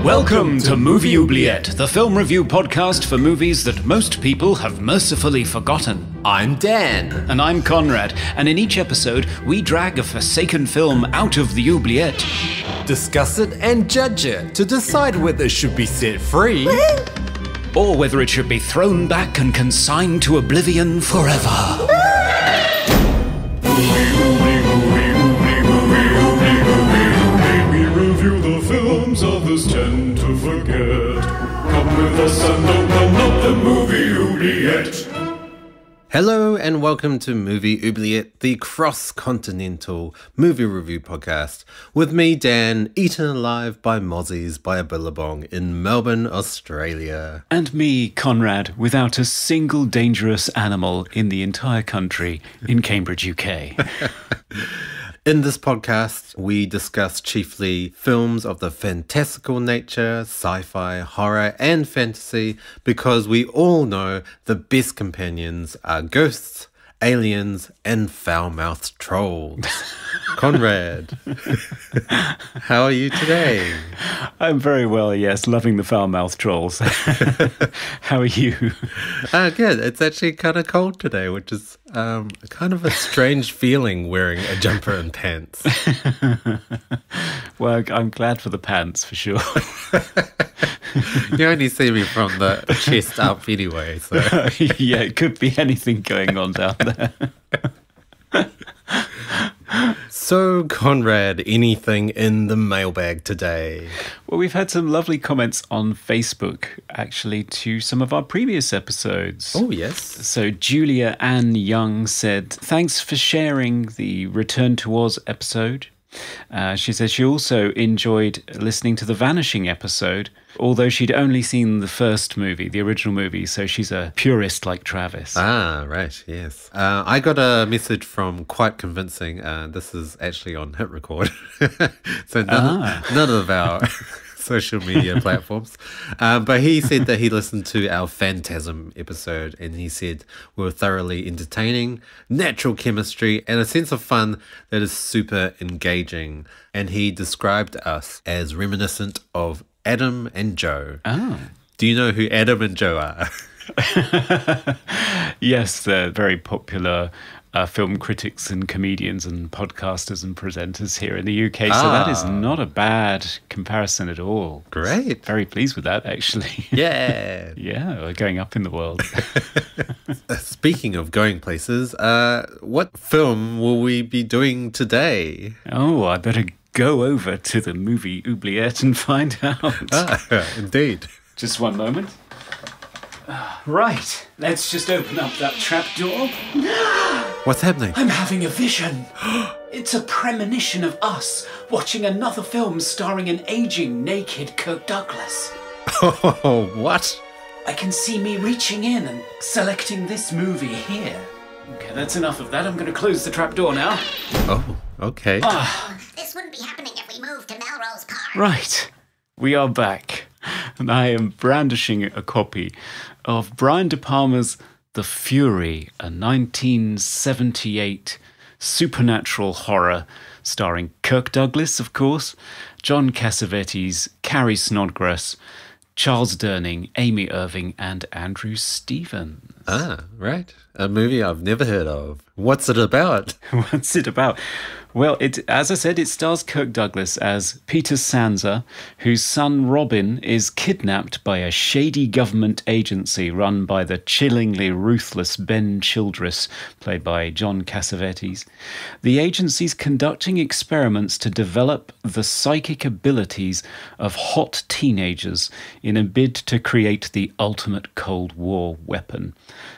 Welcome to Movie Oubliette, the film review podcast for movies that most people have mercifully forgotten. I'm Dan. And I'm Conrad, and in each episode, we drag a forsaken film out of the oubliette, Discuss it and judge it to decide whether it should be set free or whether it should be thrown back and consigned to oblivion forever. Others tend to forget. Come with us and open up the movie oubliette. Hello and welcome to Movie Oubliette, the cross-continental movie review podcast. With me, Dan, eaten alive by mozzies by a billabong in Melbourne, Australia. And me, Conrad, without a single dangerous animal in the entire country in Cambridge, UK. In this podcast, we discuss chiefly films of the fantastical nature, sci-fi, horror, and fantasy, because we all know the best companions are ghosts, aliens, and foul-mouthed trolls. Conrad, how are you today? I'm very well, yes, loving the foul-mouthed trolls. How are you? Good. It's actually kind of cold today, which is kind of a strange feeling wearing a jumper and pants. Well, I'm glad for the pants, for sure. You only see me from the chest up anyway, so... Yeah, it could be anything going on down there. So, Conrad, anything in the mailbag today? Well, we've had some lovely comments on Facebook, actually, to some of our previous episodes. Oh, yes. So, Julia Ann Young said, thanks for sharing the Return to Oz episode. She says she also enjoyed listening to the Vanishing episode, although she'd only seen the first movie, the original movie, so she's a purist like Travis. Ah, right, yes. I got a message from Quite Convincing. This is actually on Hit Record. So none of our social media platforms. But he said that he listened to our Phantasm episode and he said we were thoroughly entertaining, natural chemistry, and a sense of fun that is super engaging. And he described us as reminiscent of Adam and Joe. Oh. Do you know who Adam and Joe are? Yes, they're very popular film critics and comedians and podcasters and presenters here in the UK. So that is not a bad comparison at all. Great. Very pleased with that, actually. Yeah. Yeah, we're going up in the world. Speaking of going places, what film will we be doing today? Oh, I better go over to the Movie Oubliette and find out. Indeed. Just one moment. Right, let's just open up that trapdoor. What's happening? I'm having a vision. It's a premonition of us watching another film starring an aging, naked Kirk Douglas. Oh, what? I can see me reaching in and selecting this movie here. Okay, that's enough of that. I'm going to close the trapdoor now. Oh, okay. This wouldn't be happening if we moved to Melrose Park. Right, we are back. And I am brandishing a copy of Brian De Palma's The Fury, a 1978 supernatural horror starring Kirk Douglas, of course, John Cassavetes, Carrie Snodgrass, Charles Durning, Amy Irving, and Andrew Stevens. Ah, right. A movie I've never heard of. What's it about? What's it about? Well, as I said, it stars Kirk Douglas as Peter Sansa, whose son Robin is kidnapped by a shady government agency run by the chillingly ruthless Ben Childress, played by John Cassavetes. The agency's conducting experiments to develop the psychic abilities of hot teenagers in a bid to create the ultimate Cold War weapon.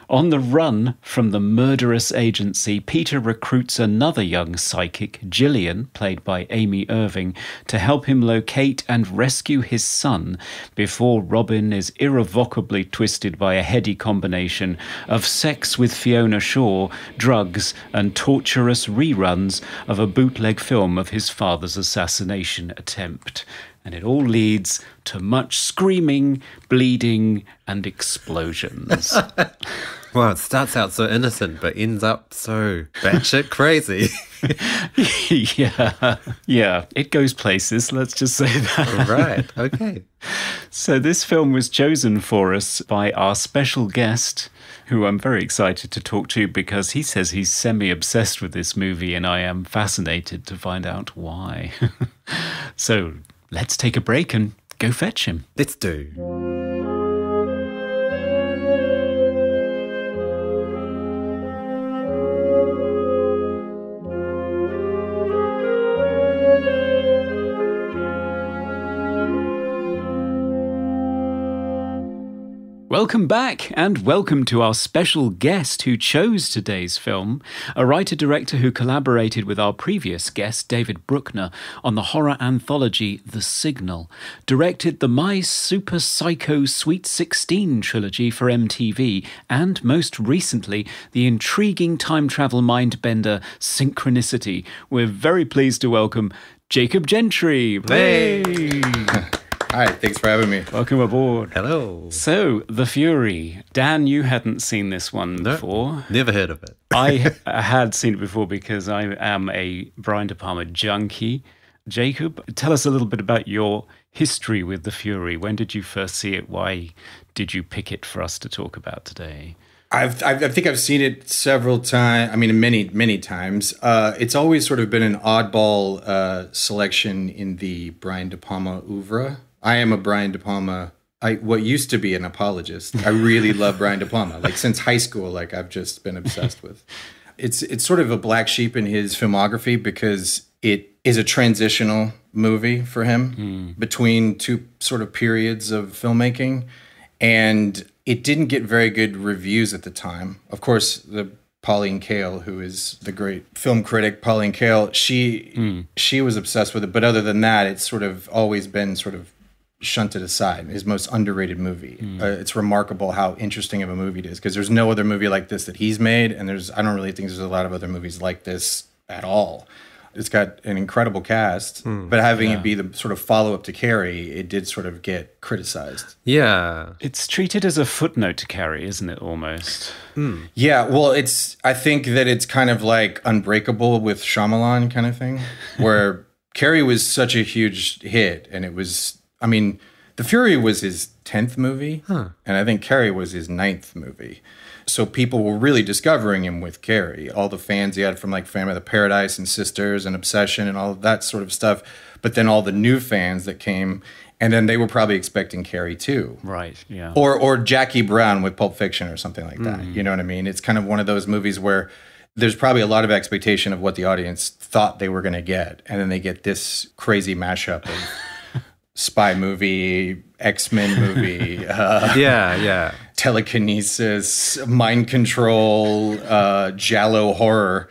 On the run from the murderous agency, Peter recruits another young psychic, Gillian, played by Amy Irving, to help him locate and rescue his son before Robin is irrevocably twisted by a heady combination of sex with Fiona Shaw, drugs, and torturous reruns of a bootleg film of his father's assassination attempt. and it all leads to much screaming, bleeding, and explosions. Well, it starts out so innocent, but ends up so batshit crazy. Yeah, it goes places, let's just say that. Right, okay. So this film was chosen for us by our special guest, who I'm very excited to talk to because he says he's semi-obsessed with this movie, and I am fascinated to find out why. So let's take a break and go fetch him. Let's do. Welcome back, and welcome to our special guest who chose today's film, a writer-director who collaborated with our previous guest, David Bruckner, on the horror anthology The Signal, directed the My Super Psycho Sweet 16 trilogy for MTV, and most recently, the intriguing time travel mind-bender Synchronicity. We're very pleased to welcome Jacob Gentry. Hey! Hi, thanks for having me. Welcome aboard. Hello. So, The Fury. Dan, you hadn't seen this one before. Never heard of it. I had seen it before because I am a Brian De Palma junkie. Jacob, tell us a little bit about your history with The Fury. When did you first see it? Why did you pick it for us to talk about today? I think I've seen it several times. I mean, many times. It's always sort of been an oddball selection in the Brian De Palma oeuvre. I am a Brian De Palma, what used to be an apologist. I really love Brian De Palma. Like since high school, like I've just been obsessed with. It's sort of a black sheep in his filmography because it is a transitional movie for him between two sort of periods of filmmaking. And it didn't get very good reviews at the time. Of course, the Pauline Kael, who is the great film critic, Pauline Kael, she was obsessed with it. But other than that, it's sort of always been sort of shunted aside. His most underrated movie. It's remarkable how interesting of a movie it is because there's no other movie like this that he's made, and I don't really think there's a lot of other movies like this at all. It's got an incredible cast, but having it be the sort of follow-up to Carrie, it did sort of get criticized. Yeah. It's treated as a footnote to Carrie, isn't it, almost? Yeah, well, I think that it's kind of like Unbreakable with Shyamalan kind of thing, where Carrie was such a huge hit, and it was, I mean, The Fury was his 10th movie, and I think Carrie was his 9th movie. So people were really discovering him with Carrie. All the fans he had from like Phantom of the Paradise and Sisters and Obsession and all of that sort of stuff. But then all the new fans that came, and then they were probably expecting Carrie too. Right, yeah. Or Jackie Brown with Pulp Fiction or something like that. You know what I mean? It's kind of one of those movies where there's probably a lot of expectation of what the audience thought they were going to get. And then they get this crazy mashup of spy movie, X-Men movie, telekinesis, mind control, giallo horror.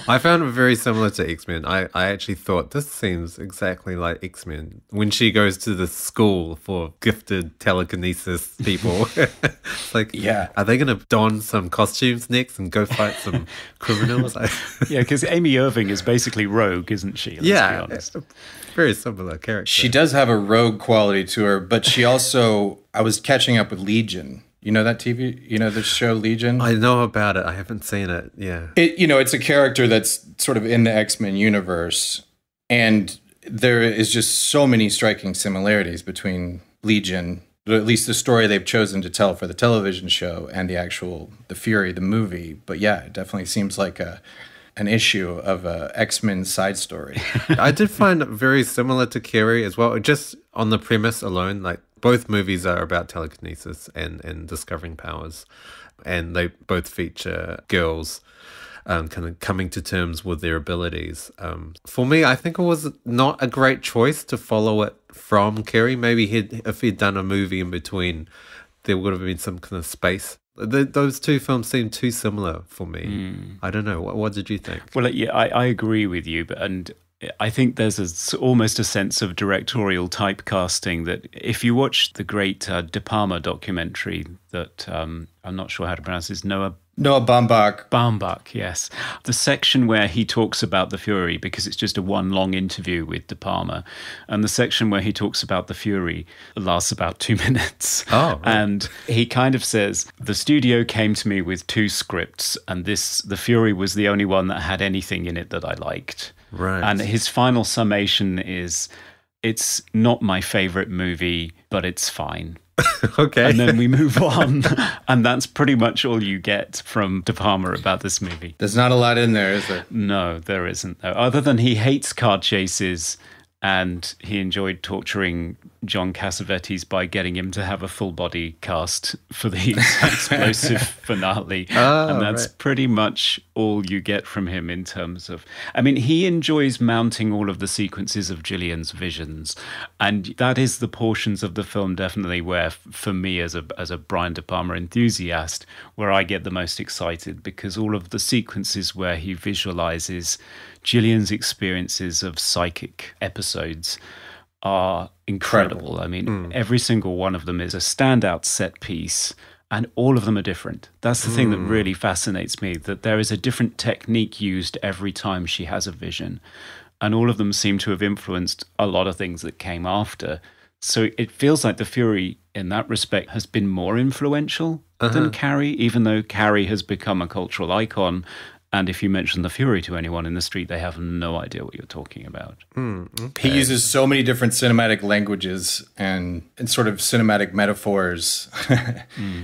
I found it very similar to X-Men. I actually thought this seems exactly like X-Men when she goes to the school for gifted telekinesis people. It's like, are they going to don some costumes next and go fight some criminals? Yeah, because Amy Irving is basically Rogue, isn't she? Let's be honest. Very similar character. She does have a rogue quality to her, but she also, I was catching up with Legion. You know that TV? You know the show Legion? I know about it. I haven't seen it. Yeah. It's a character that's sort of in the X-Men universe. And there is just so many striking similarities between Legion, or at least the story they've chosen to tell for the television show, and The Fury, the movie. But yeah, it definitely seems like an issue of a X-Men side story. I did find it very similar to Carrie as well. Just on the premise alone, like both movies are about telekinesis and discovering powers. And they both feature girls kind of coming to terms with their abilities. For me, I think it was not a great choice to follow it from Carrie. Maybe if he'd done a movie in between, there would have been some kind of space. Those two films seem too similar for me. I don't know. What did you think? Well, yeah, I agree with you, and I think there's almost a sense of directorial typecasting that if you watch the great De Palma documentary that I'm not sure how to pronounce this, Noah Noah Baumbach. Baumbach, yes. The section where he talks about the Fury, because it's just a one long interview with De Palma, and the section where he talks about the Fury lasts about 2 minutes. Oh, right. And he kind of says, the studio came to me with 2 scripts, and the Fury was the only one that had anything in it that I liked. Right. And his final summation is, it's not my favorite movie, but it's fine. Okay. And then we move on. And that's pretty much all you get from De Palma about this movie. There's not a lot in there, is there? No, there isn't. No. Other than he hates car chases and he enjoyed torturing John Cassavetes by getting him to have a full body cast for the explosive finale. And that's pretty much all you get from him in terms of... I mean, he enjoys mounting all of the sequences of Gillian's visions. And that is the portions of the film definitely where, for me as a Brian De Palma enthusiast, where I get the most excited, because all of the sequences where he visualizes Gillian's experiences of psychic episodes are incredible. I mean, every single one of them is a standout set piece, and all of them are different. That's the thing that really fascinates me, that there is a different technique used every time she has a vision, and all of them seem to have influenced a lot of things that came after. So it feels like the Fury, in that respect, has been more influential than Carrie, even though Carrie has become a cultural icon. And if you mention the Fury to anyone in the street, they have no idea what you're talking about. He uses so many different cinematic languages and sort of cinematic metaphors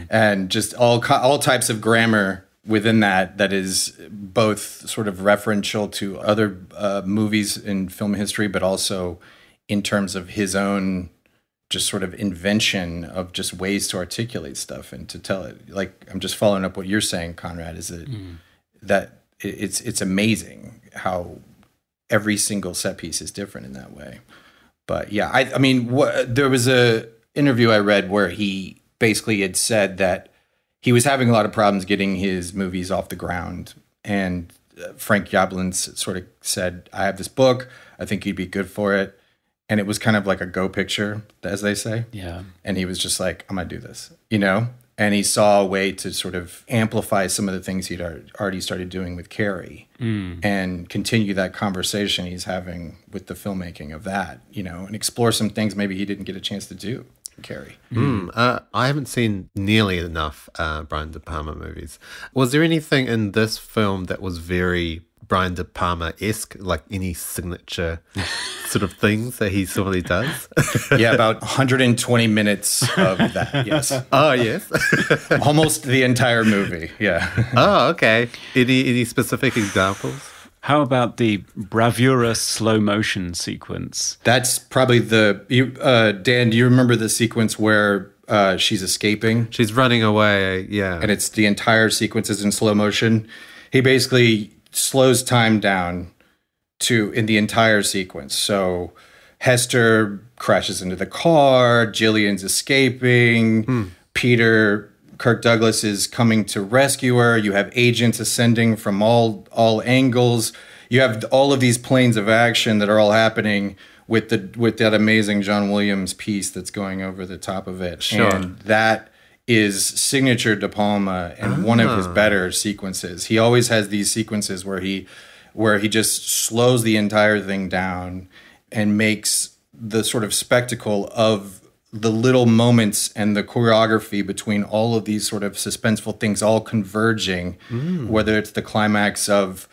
and just all types of grammar within that is both sort of referential to other movies in film history, but also in terms of his own just sort of invention of just ways to articulate stuff and to tell it. Like, I'm just following up what you're saying, Conrad, is that it's amazing how every single set piece is different in that way. But yeah, I mean, there was a interview I read where he basically had said that he was having a lot of problems getting his movies off the ground. And Frank Yablans sort of said, I have this book, I think you'd be good for it. And it was kind of like a go picture, as they say. Yeah. And he was just like, I'm going to do this, you know? And he saw a way to sort of amplify some of the things he'd already started doing with Carrie and continue that conversation he's having with the filmmaking of that, you know, and explore some things maybe he didn't get a chance to do in Carrie. I haven't seen nearly enough Brian De Palma movies. Was there anything in this film that was very Brian De Palma-esque, like any signature sort of things that he sort of does? Yeah, about 120 minutes of that, yes. Oh, yes. Almost the entire movie, yeah. Oh, okay. Any specific examples? How about the bravura slow motion sequence? That's probably Dan, do you remember the sequence where she's escaping? She's running away, yeah. And it's the entire sequence is in slow motion. He basically slows time down in the entire sequence. So Hester crashes into the car, Gillian's escaping, Kirk Douglas is coming to rescue her. You have agents ascending from all angles. You have all of these planes of action that are all happening with that amazing John Williams piece that's going over the top of it. Sure. And that is signature De Palma and one of his better sequences. He always has these sequences where he just slows the entire thing down and makes the sort of spectacle of the little moments and the choreography between all of these sort of suspenseful things all converging, whether it's the climax of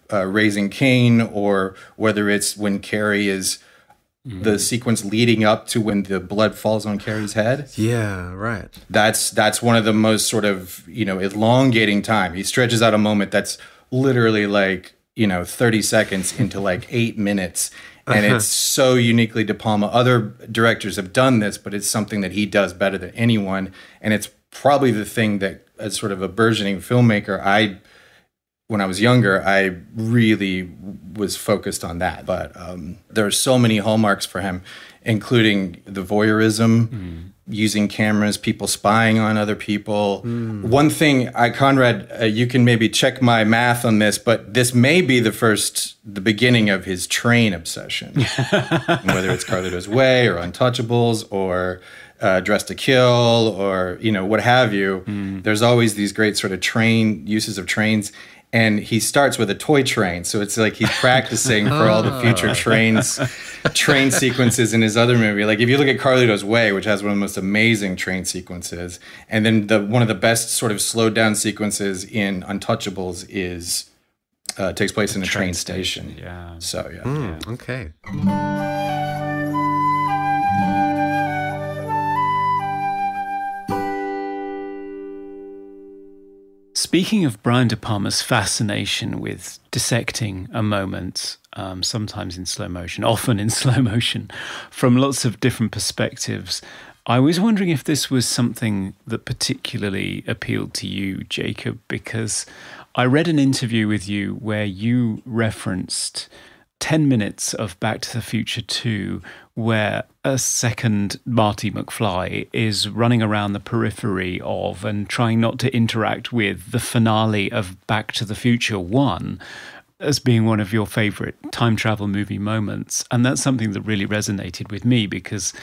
Raising Cain or whether it's when Carrie is the sequence leading up to when the blood falls on Carrie's head. Yeah, right. That's one of the most sort of, you know, elongating time. He stretches out a moment that's literally like, you know, 30 seconds into like 8 minutes. And it's so uniquely De Palma. Other directors have done this, but it's something that he does better than anyone. And it's probably the thing that, as sort of a burgeoning filmmaker, I when I was younger, I really was focused on that. But there are so many hallmarks for him, including the voyeurism, using cameras, people spying on other people. One thing, Conrad, you can maybe check my math on this, but this may be the beginning of his train obsession. Whether it's Carlito's Way or Untouchables or Dressed to Kill or, what have you. There's always these great sort of uses of trains. And he starts with a toy train. So it's like he's practicing for all the future train sequences in his other movie. Like if you look at Carlito's Way, which has one of the most amazing train sequences, and then one of the best sort of slowed down sequences in Untouchables takes place in a train station. Yeah. So, yeah. Okay. Speaking of Brian De Palma's fascination with dissecting a moment, sometimes in slow motion, often in slow motion, from lots of different perspectives, I was wondering if this was something that particularly appealed to you, Jacob, because I read an interview with you where you referenced 10 minutes of Back to the Future 2 where a second Marty McFly is running around the periphery of and trying not to interact with the finale of Back to the Future 1 as being one of your favorite time travel movie moments. And that's something that really resonated with me because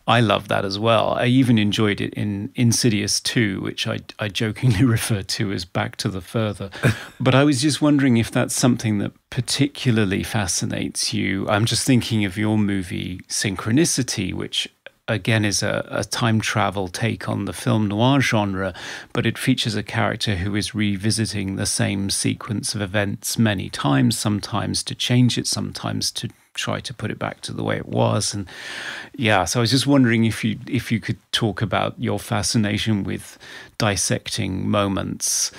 I love that as well. I even enjoyed it in Insidious 2, which I jokingly refer to as Back to the Further. But I was just wondering if that's something that particularly fascinates you. I'm just thinking of your movie Synchronicity, which again is a time travel take on the film noir genre, but it features a character who is revisiting the same sequence of events many times, sometimes to change it, sometimes to try to put it back to the way it was. And yeah, so I was just wondering if you could talk about your fascination with dissecting moments,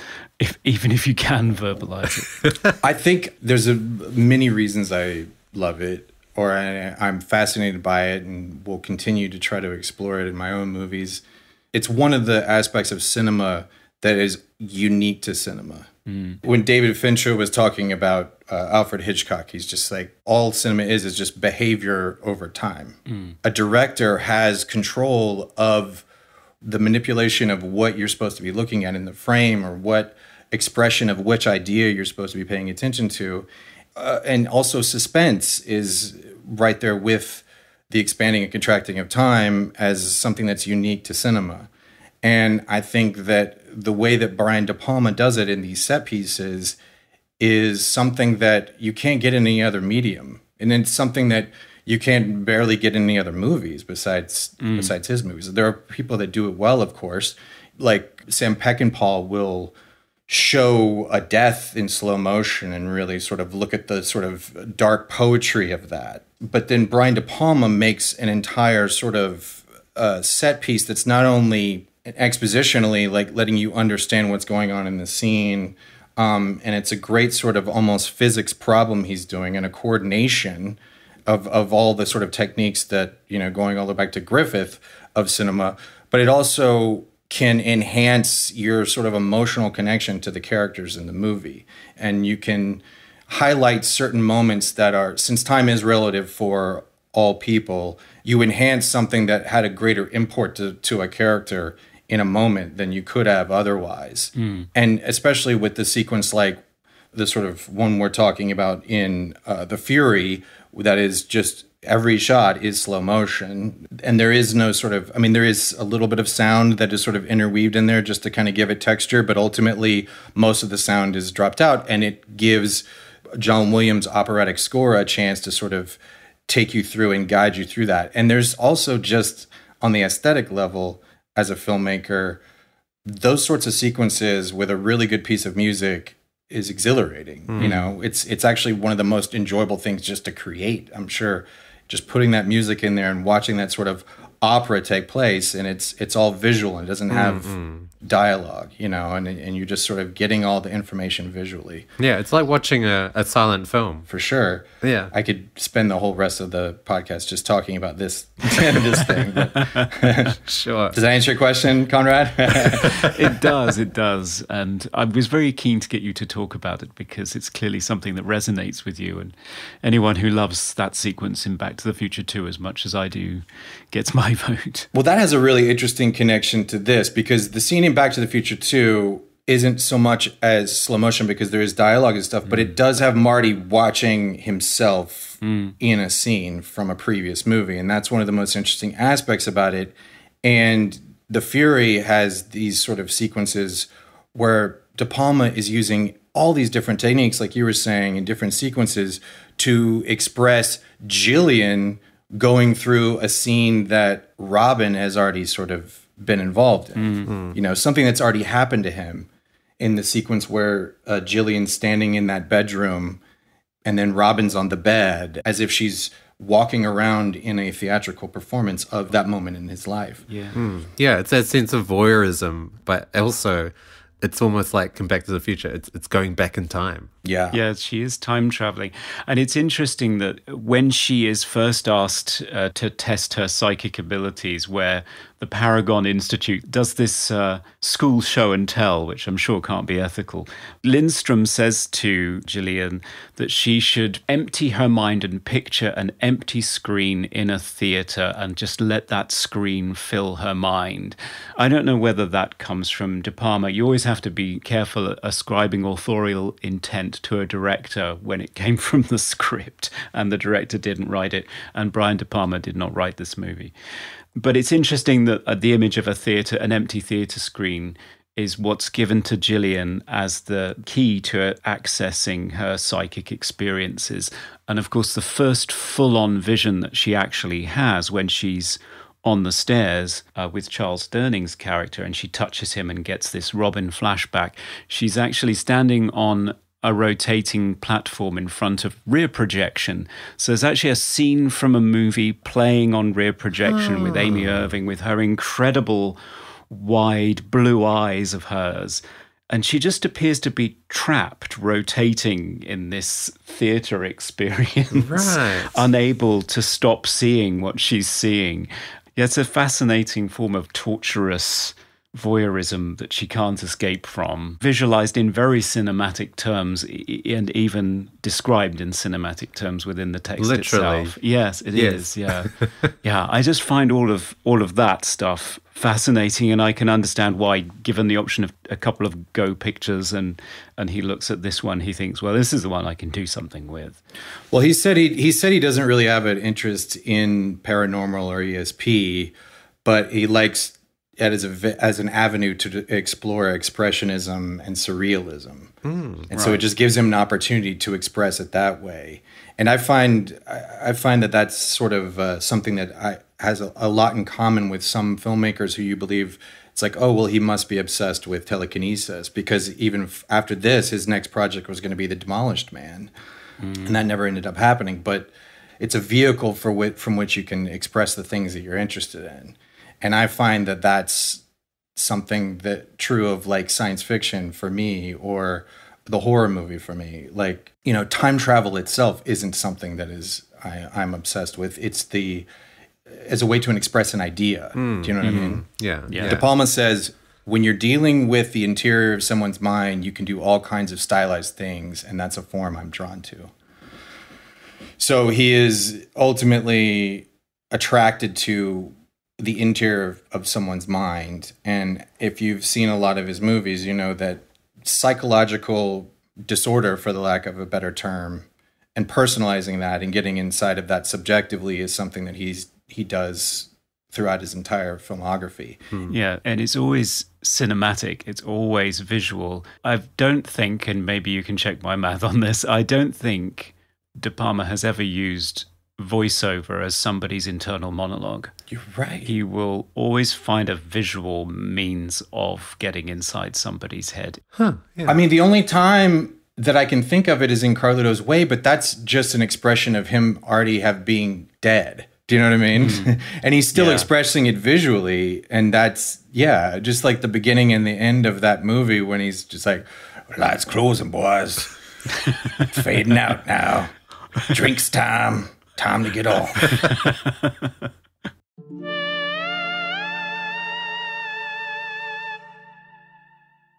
even if you can verbalize it. I think there's many reasons I love it, or I'm fascinated by it and will continue to try to explore it in my own movies. It's one of the aspects of cinema that is unique to cinema. When David Fincher was talking about Alfred Hitchcock, he's just like, all cinema is just behavior over time. A director has control of the manipulation of what you're supposed to be looking at in the frame or what expression of which idea you're supposed to be paying attention to. And also suspense is right there with the expanding and contracting of time as something that's unique to cinema. And I think that the way that Brian De Palma does it in these set pieces is something that you can't get in any other medium. And it's something that you can't barely get in any other movies besides his movies. There are people that do it well, of course. Like Sam Peckinpah will show a death in slow motion and really sort of look at the sort of dark poetry of that. But then Brian De Palma makes an entire sort of set piece that's not only expositionally like letting you understand what's going on in the scene, and it's a great sort of almost physics problem he's doing and a coordination of all the sort of techniques that, going all the way back to Griffith of cinema, but it also can enhance your sort of emotional connection to the characters in the movie. And you can highlight certain moments that are, since time is relative for all people, you enhance something that had a greater import to a character in a moment than you could have otherwise. And especially with the sequence like the sort of one we're talking about in The Fury, that is just every shot is slow motion. And there is no sort of, there is a little bit of sound that is sort of interweaved in there just to kind of give it texture, but ultimately most of the sound is dropped out, and it gives John Williams' operatic score a chance to sort of take you through and guide you through that. And there's also just on the aesthetic level, as a filmmaker, those sorts of sequences with a really good piece of music is exhilarating. It's actually one of the most enjoyable things just to create. I'm sure just putting that music in there and watching that sort of opera take place, and it's all visual and it doesn't have dialogue, and you're just sort of getting all the information visually. Yeah, it's like watching a silent film. For sure. Yeah. I could spend the whole rest of the podcast just talking about this this thing. Sure. Does that answer your question, Conrad? It does. And I was very keen to get you to talk about it because it's clearly something that resonates with you. And anyone who loves that sequence in Back to the Future 2 as much as I do gets my vote. Well, that has a really interesting connection to this because the scene in Back to the Future 2 isn't so much as slow motion because there is dialogue and stuff, but it does have Marty watching himself in a scene from a previous movie. And that's one of the most interesting aspects about it. And The Fury has these sort of sequences where De Palma is using all these different techniques, like you were saying, in different sequences to express Gillian going through a scene that Robin has already sort of been involved in. Something that's already happened to him in the sequence where Gillian's standing in that bedroom and then Robin's on the bed as if she's walking around in a theatrical performance of that moment in his life. Yeah, it's that sense of voyeurism, but also it's almost like Come Back to the Future. It's going back in time. Yeah, she is time traveling. And it's interesting that when she is first asked to test her psychic abilities, where the Paragon Institute does this school show and tell, which I'm sure can't be ethical, Lindstrom says to Gillian that she should empty her mind and picture an empty screen in a theatre and just let that screen fill her mind. I don't know whether that comes from De Palma. You always have to be careful ascribing authorial intent to a director when it came from the script, and the director didn't write it, and Brian De Palma did not write this movie. But it's interesting that the image of an empty theatre screen, is what's given to Gillian as the key to accessing her psychic experiences. And of course, the first full-on vision that she actually has when she's on the stairs with Charles Durning's character, and she touches him and gets this Robin flashback, she's actually standing on a rotating platform in front of rear projection. So there's actually a scene from a movie playing on rear projection with Amy Irving, with her incredible wide blue eyes of hers. And she just appears to be trapped, rotating in this theatre experience, unable to stop seeing what she's seeing. Yeah, it's a fascinating form of torturous voyeurism that she can't escape from, visualized in very cinematic terms and even described in cinematic terms within the text itself. Yes, it is. Yeah. Yeah, I just find all of that stuff fascinating, and I can understand why, given the option of a couple of Go pictures and he looks at this one, he thinks, well, this is the one I can do something with. Well, he said he doesn't really have an interest in paranormal or ESP, but he likes it as an avenue to explore expressionism and surrealism. And so it just gives him an opportunity to express it that way. And I find that that's sort of something that has a lot in common with some filmmakers who you believe it's like, oh, well, he must be obsessed with telekinesis, because even after this, his next project was going to be The Demolished Man. And that never ended up happening. But it's a vehicle from which you can express the things that you're interested in. And I find that that's something that true of like science fiction for me, or the horror movie for me. Like, time travel itself isn't something that I'm obsessed with. It's as a way to express an idea. Do you know what I mean? Yeah. De Palma says, when you're dealing with the interior of someone's mind, you can do all kinds of stylized things, and that's a form I'm drawn to. So he is ultimately attracted to the interior of someone's mind. And if you've seen a lot of his movies, you know that psychological disorder, for the lack of a better term, and personalizing that and getting inside of that subjectively is something that he does throughout his entire filmography. Yeah, and it's always cinematic. It's always visual. I don't think, and maybe you can check my math on this, I don't think De Palma has ever used voiceover as somebody's internal monologue. You're right. He will always find a visual means of getting inside somebody's head. Yeah. I mean, the only time that I can think of it is in Carlito's Way, but that's just an expression of him already being dead. Do you know what I mean? And he's still Yeah. expressing it visually. And that's, just like the beginning and the end of that movie when he's just like, lights closing, boys. Fading out now. Drinks time. Time to get off.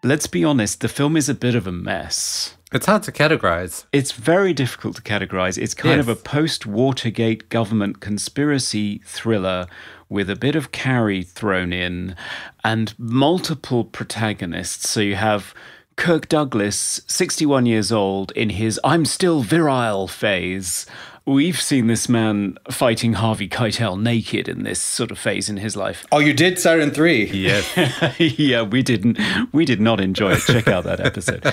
Let's be honest, the film is a bit of a mess. It's hard to categorize. It's very difficult to categorize. It's kind of a post-Watergate government conspiracy thriller with a bit of Carrie thrown in and multiple protagonists. So you have Kirk Douglas, 61 years old, in his I'm still virile phase. We've seen this man fighting Harvey Keitel naked in this sort of phase in his life. Oh, you did Saturn 3? Yes. Yeah, we did not enjoy it. Check out that episode.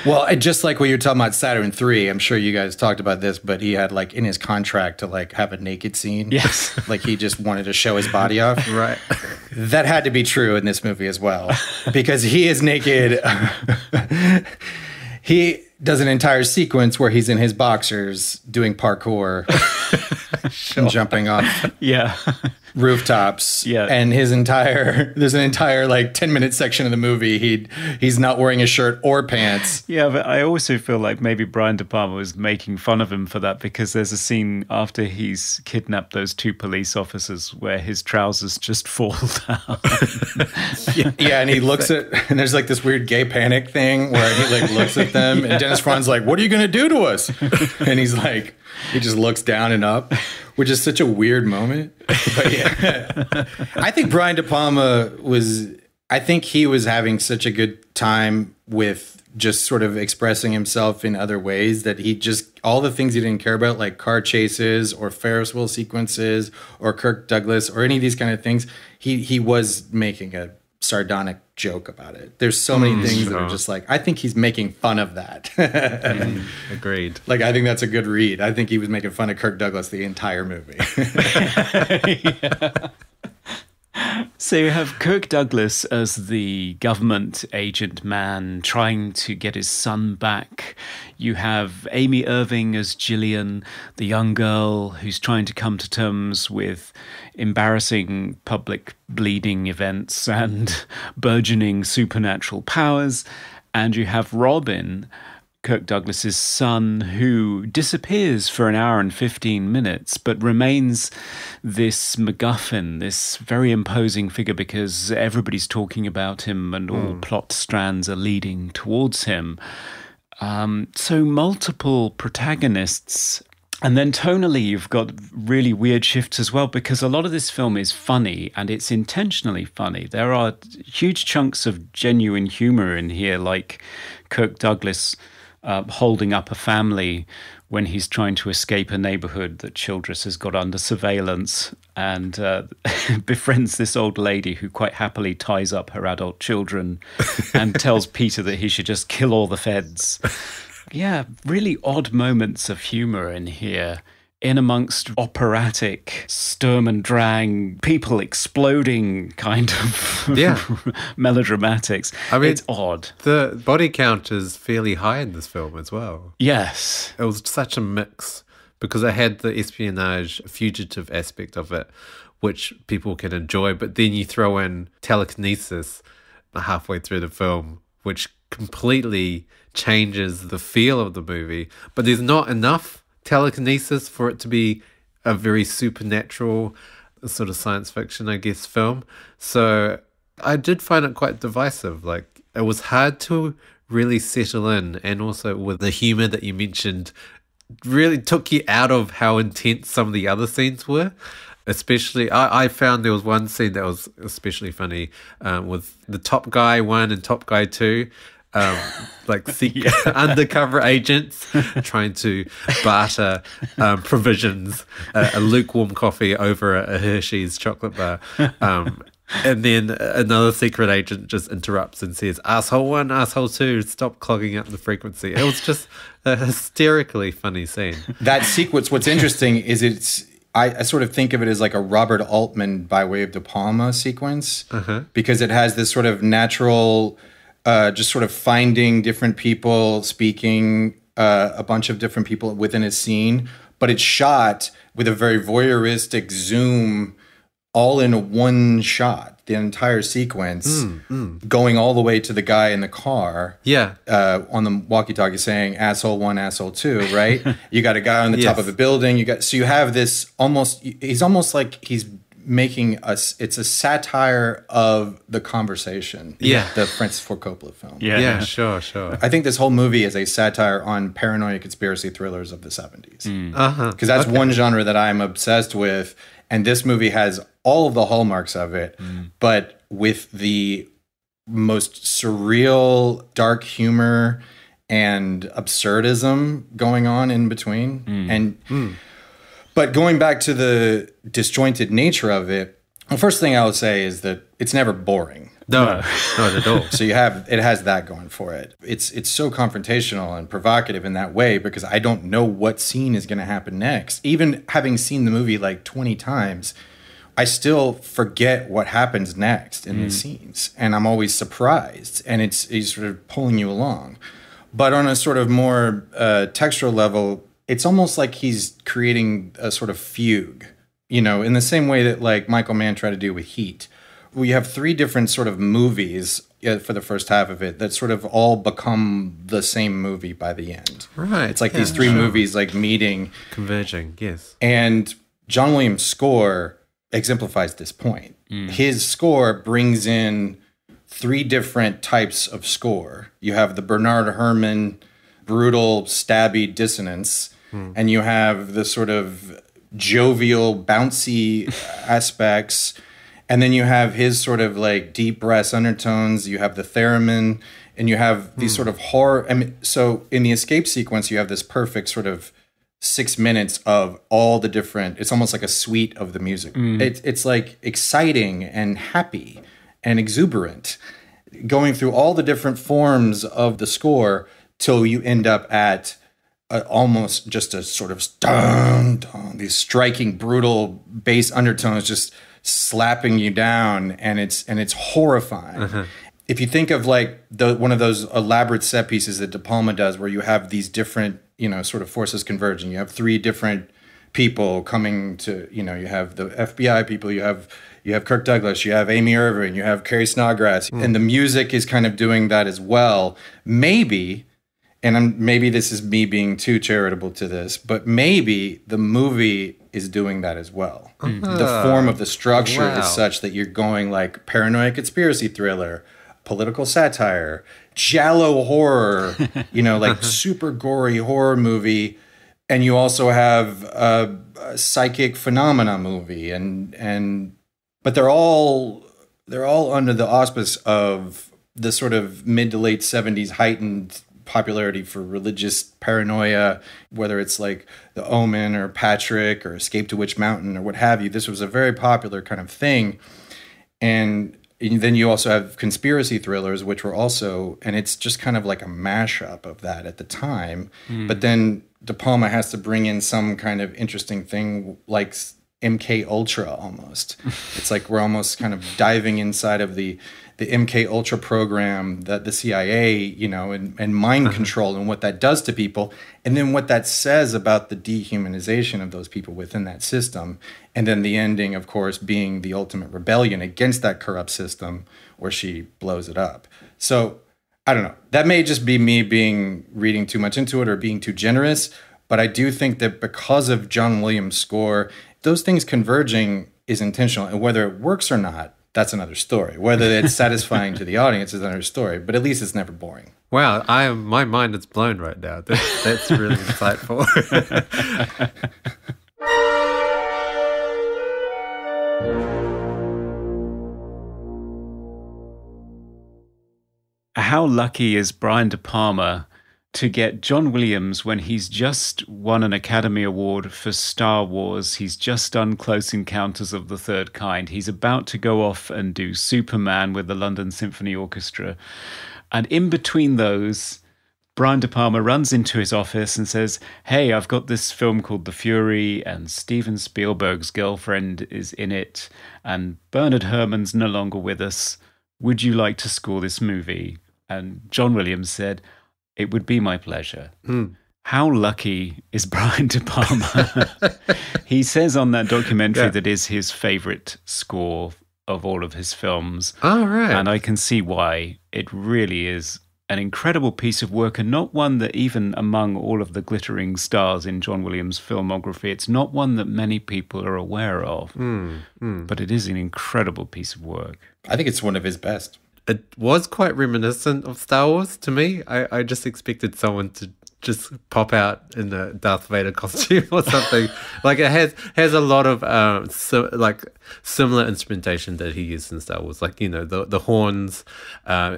Well, just like when you're talking about Saturn 3, I'm sure you guys talked about this, but he had like in his contract to like have a naked scene. Yes. Like he just wanted to show his body off. Right. That had to be true in this movie as well, because he is naked. He does an entire sequence where he's in his boxers doing parkour and jumping off Yeah. rooftops. Yeah. And there's an entire like 10-minute section of the movie he's not wearing a shirt or pants. Yeah, but I also feel like maybe Brian De Palma was making fun of him for that, because there's a scene after he's kidnapped those two police officers where his trousers just fall down. Yeah, and he looks at, and there's like this weird gay panic thing where he like looks at them, and Dennis Franz's like, "What are you gonna do to us?" And he's like, he just looks down and up, which is such a weird moment. But yeah, I think Brian De Palma I think he was having such a good time with just sort of expressing himself in other ways that all the things he didn't care about, like car chases or Ferris wheel sequences or Kirk Douglas or any of these kind of things, he was making a sardonic joke about it. There's so many things that are just like, I think he's making fun of that. Agreed. Like, I think that's a good read. I think he was making fun of Kirk Douglas the entire movie. So you have Kirk Douglas as the government agent man trying to get his son back. You have Amy Irving as Gillian, the young girl who's trying to come to terms with embarrassing public bleeding events and burgeoning supernatural powers. And you have Robin, Kirk Douglas's son, who disappears for an hour and 15 minutes, but remains this MacGuffin, this very imposing figure, because everybody's talking about him and all plot strands are leading towards him. So multiple protagonists. And then tonally, you've got really weird shifts as well, because a lot of this film is funny, and it's intentionally funny. There are huge chunks of genuine humor in here, like Kirk Douglas holding up a family when he's trying to escape a neighborhood that Childress has got under surveillance, and befriends this old lady who quite happily ties up her adult children and tells Peter that he should just kill all the feds. Yeah, really odd moments of humor in here, in amongst operatic Sturm und Drang, people exploding kind of melodramatics. I mean, it's odd. The body count is fairly high in this film as well. Yes. It was such a mix because it had the espionage, fugitive aspect of it, which people can enjoy, but then you throw in telekinesis halfway through the film, which completely changes the feel of the movie, but there's not enough telekinesis for it to be a very supernatural sort of science fiction, I guess, film. So I did find it quite divisive. Like, it was hard to really settle in, and also with the humor that you mentioned really took you out of how intense some of the other scenes were. Especially, I found there was one scene that was especially funny with the Top Guy 1 and Top Guy 2. Undercover agents trying to barter provisions, a lukewarm coffee over a Hershey's chocolate bar. And then another secret agent just interrupts and says, "Asshole 1, asshole 2, stop clogging up the frequency." It was just a hysterically funny scene. That sequence, what's interesting is I sort of think of it as like a Robert Altman by way of De Palma sequence, because it has this sort of natural, just sort of finding different people, speaking a bunch of different people within a scene, but it's shot with a very voyeuristic zoom, all in one shot. The entire sequence going all the way to the guy in the car on the walkie-talkie saying asshole 1, asshole 2, right? You got a guy on the top of a building. You have this he's almost like he's making it's a satire of the conversation. The Francis Ford Coppola film. Sure. I think this whole movie is a satire on paranoia conspiracy thrillers of the 70s. Because that's one genre that I'm obsessed with. And this movie has all of the hallmarks of it, but with the most surreal, dark humor and absurdism going on in between. But going back to the disjointed nature of it, the first thing I would say is that it's never boring. No, not at all. So it has that going for it. It's so confrontational and provocative in that way because I don't know what scene is going to happen next. Even having seen the movie like 20 times, I still forget what happens next in the scenes, and I'm always surprised. And he's sort of pulling you along. But on a sort of more textural level, it's almost like he's creating a sort of fugue, in the same way that like Michael Mann tried to do with Heat. We have 3 different sort of movies for the first half of it that sort of all become the same movie by the end. Right. It's like these 3 movies like meeting. Converging, yes. And John Williams' score exemplifies this point. His score brings in 3 different types of score. You have the Bernard Herrmann brutal, stabby dissonance, and you have the sort of jovial, bouncy aspects. And then you have his sort of like deep brass undertones. You have the theremin, and you have these sort of horror. I mean, so in the escape sequence, you have this perfect sort of 6 minutes of all the different. It's almost like a suite of the music. It's like exciting and happy and exuberant, going through all the different forms of the score till you end up at almost just a sort of dun, dun, these striking, brutal bass undertones just slapping you down, and it's horrifying. If you think of like one of those elaborate set pieces that De Palma does, where you have these different sort of forces converging, you have 3 different people coming to you have the FBI people, you have Kirk Douglas, you have Amy Irving, you have Carrie Snodgrass, and the music is kind of doing that as well. Maybe this is me being too charitable to this, but maybe the movie is doing that as well. The form of the structure is such that you're going like paranoia conspiracy thriller, political satire, giallo horror, like super gory horror movie, and you also have a psychic phenomena movie, but they're all under the auspice of the sort of mid to late 70s heightened popularity for religious paranoia, whether it's like The Omen or Patrick or Escape to Witch Mountain or what have you. This was a very popular kind of thing. And then you also have conspiracy thrillers, which were also, and it's just kind of like a mashup of that at the time. But then De Palma has to bring in some kind of interesting thing like MK Ultra almost. It's like we're almost kind of diving inside of the MK Ultra program, that the CIA, and mind control and what that does to people, and then what that says about the dehumanization of those people within that system. And then the ending, of course, being the ultimate rebellion against that corrupt system where she blows it up. So I don't know. That may just be me reading too much into it or being too generous, but I do think that because of John Williams' score, those things converging is intentional. And whether it works or not, that's another story. Whether it's satisfying to the audience is another story, but at least it's never boring. Wow, my mind is blown right now. That's really insightful. How lucky is Brian De Palma to get John Williams when he's just won an Academy Award for Star Wars? He's just done Close Encounters of the Third Kind. He's about to go off and do Superman with the London Symphony Orchestra. And in between those, Brian De Palma runs into his office and says, hey, I've got this film called The Fury, and Steven Spielberg's girlfriend is in it, and Bernard Herrmann's no longer with us. Would you like to score this movie? And John Williams said, it would be my pleasure. How lucky is Brian De Palma? He says on that documentary that is his favorite score of all of his films. Oh, right. And I can see why. It really is an incredible piece of work, and not one that, even among all of the glittering stars in John Williams' filmography, it's not one that many people are aware of. But it is an incredible piece of work. I think it's one of his best. It was quite reminiscent of Star Wars to me. I just expected someone to just pop out in a Darth Vader costume or something. Like, it has a lot of similar instrumentation that he used in Star Wars. Like, you know, the horns.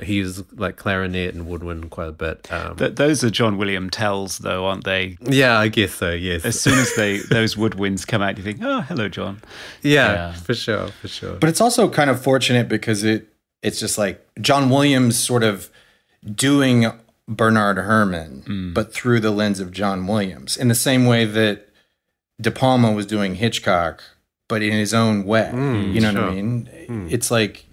He used like clarinet and woodwind quite a bit. Those are John Williams tells, though, aren't they? Yeah, I guess so. Yes. As soon as those woodwinds come out, you think, "Oh, hello, John." Yeah, for sure. But it's also kind of fortunate because it's just like John Williams sort of doing Bernard Herrmann, but through the lens of John Williams, in the same way that De Palma was doing Hitchcock, but in his own way. You know what I mean? It's like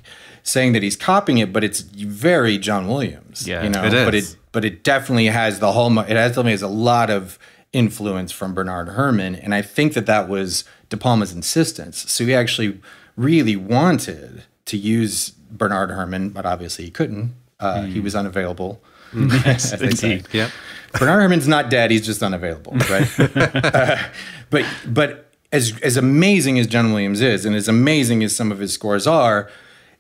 saying that he's copying it, but it's very John Williams. Yeah, you know, it is. But it definitely has the hallmark. It definitely has a lot of influence from Bernard Herrmann, and I think that was De Palma's insistence. So he actually really wanted to use Bernard Herrmann, but obviously he couldn't. He was unavailable. Yes, as they say. Yep. Bernard Herrmann's not dead; he's just unavailable, right? But as amazing as John Williams is, and as amazing as some of his scores are,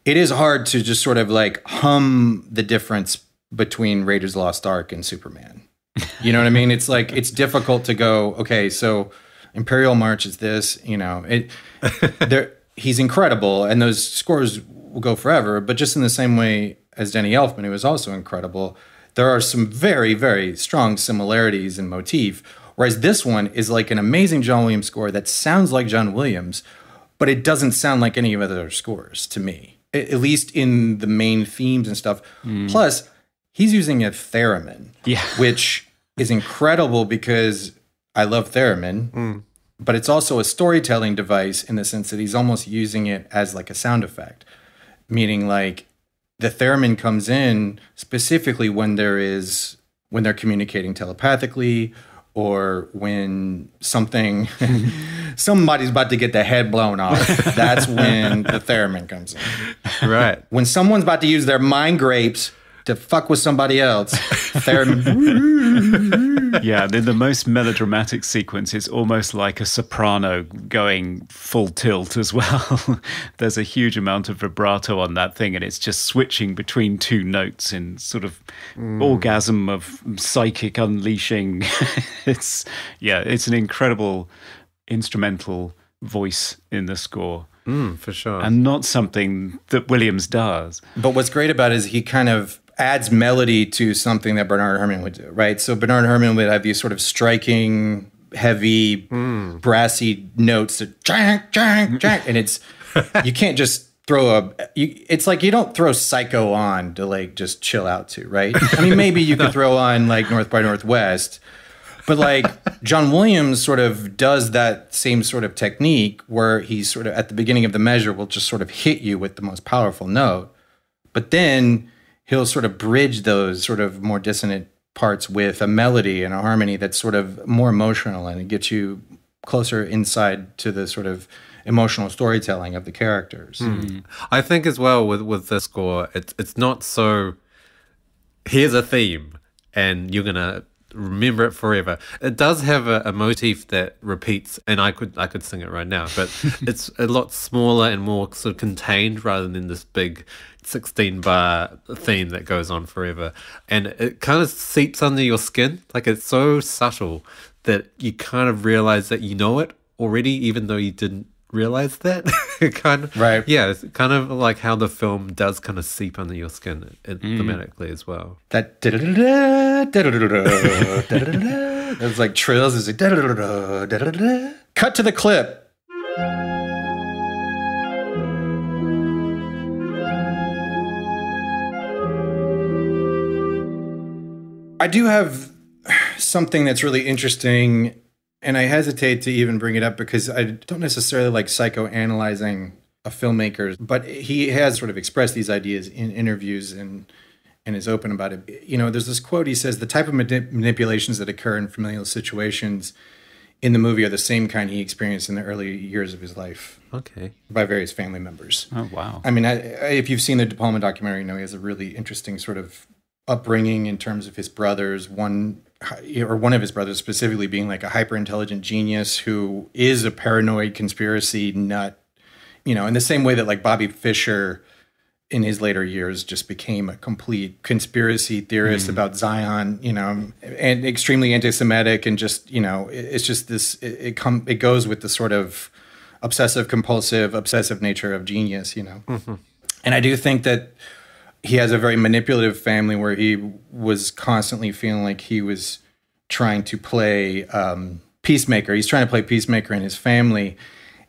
it is hard to just sort of like hum the difference between Raiders of the Lost Ark and Superman. You know what I mean? It's like it's difficult to go, okay, so Imperial March is this, you know. He's incredible, and those scores will go forever. But just in the same way as Danny Elfman, who was also incredible, there are some very, very strong similarities in motif, whereas this one is like an amazing John Williams score that sounds like John Williams, but it doesn't sound like any of other scores to me, at least in the main themes and stuff. Plus, he's using a theremin, which is incredible because I love theremin, but it's also a storytelling device in the sense that he's almost using it as like a sound effect, meaning like the theremin comes in specifically when they're communicating telepathically, or when somebody's about to get their head blown off. That's when the theremin comes in. Right. When someone's about to use their mind grapes to fuck with somebody else, theremin. Yeah, in the most melodramatic sequence, it's almost like a soprano going full tilt as well. There's a huge amount of vibrato on that thing, and it's just switching between two notes in sort of orgasm of psychic unleashing. It's an incredible instrumental voice in the score. For sure. And not something that Williams does. But what's great about it is he kind of adds melody to something that Bernard Herrmann would do, right? So Bernard Herrmann would have these sort of striking, heavy, brassy notes that jank, jank, jank. And it's, you can't just it's like you don't throw Psycho on to like just chill out to, right? I mean, maybe you could throw on like North by Northwest, but like John Williams sort of does that same sort of technique where he's sort of at the beginning of the measure will just sort of hit you with the most powerful note, but then he'll sort of bridge those sort of more dissonant parts with a melody and a harmony that's sort of more emotional, and it gets you closer inside to the sort of emotional storytelling of the characters. I think as well with the score, it's not so, here's a theme and you're gonna remember it forever. It does have a motif that repeats, and I could sing it right now, but it's a lot smaller and more sort of contained rather than this big 16 bar theme that goes on forever. And it kind of seeps under your skin. Like, it's so subtle that you kind of realize that you know it already, even though you didn't realize that. Right. Yeah, it's kind of like how the film does kind of seep under your skin thematically as well. That there's like trills. It's like cut to the clip. I do have something that's really interesting, and I hesitate to even bring it up because I don't necessarily like psychoanalyzing a filmmaker, but he has sort of expressed these ideas in interviews and and is open about it. You know, there's this quote. He says, the type of manipulations that occur in familial situations in the movie are the same kind he experienced in the early years of his life. Okay. By various family members. Oh, wow. I mean, if you've seen the De Palma documentary, you know he has a really interesting sort of upbringing in terms of his brothers. One of his brothers specifically being like a hyper-intelligent genius who is a paranoid conspiracy nut. You know, in the same way that like Bobby Fischer in his later years just became a complete conspiracy theorist about Zion, you know, and extremely anti-Semitic, and just, you know, it's just this, it goes with the sort of obsessive nature of genius, you know. And I do think that he has a very manipulative family where he was constantly feeling like he was trying to play peacemaker. He's trying to play peacemaker in his family.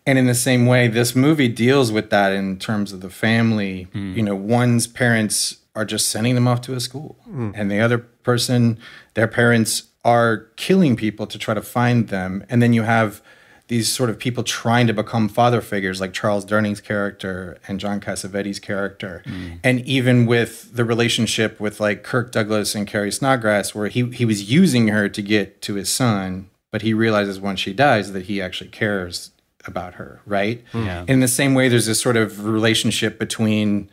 And in the same way, this movie deals with that in terms of the family. You know, one's parents are just sending them off to a school. And the other person, their parents are killing people to try to find them. And then you have these sort of people trying to become father figures like Charles Durning's character and John Cassavetes' character. And even with the relationship with like Kirk Douglas and Carrie Snodgrass, where he was using her to get to his son, but he realizes once she dies that he actually cares about her, right? In the same way, there's this sort of relationship between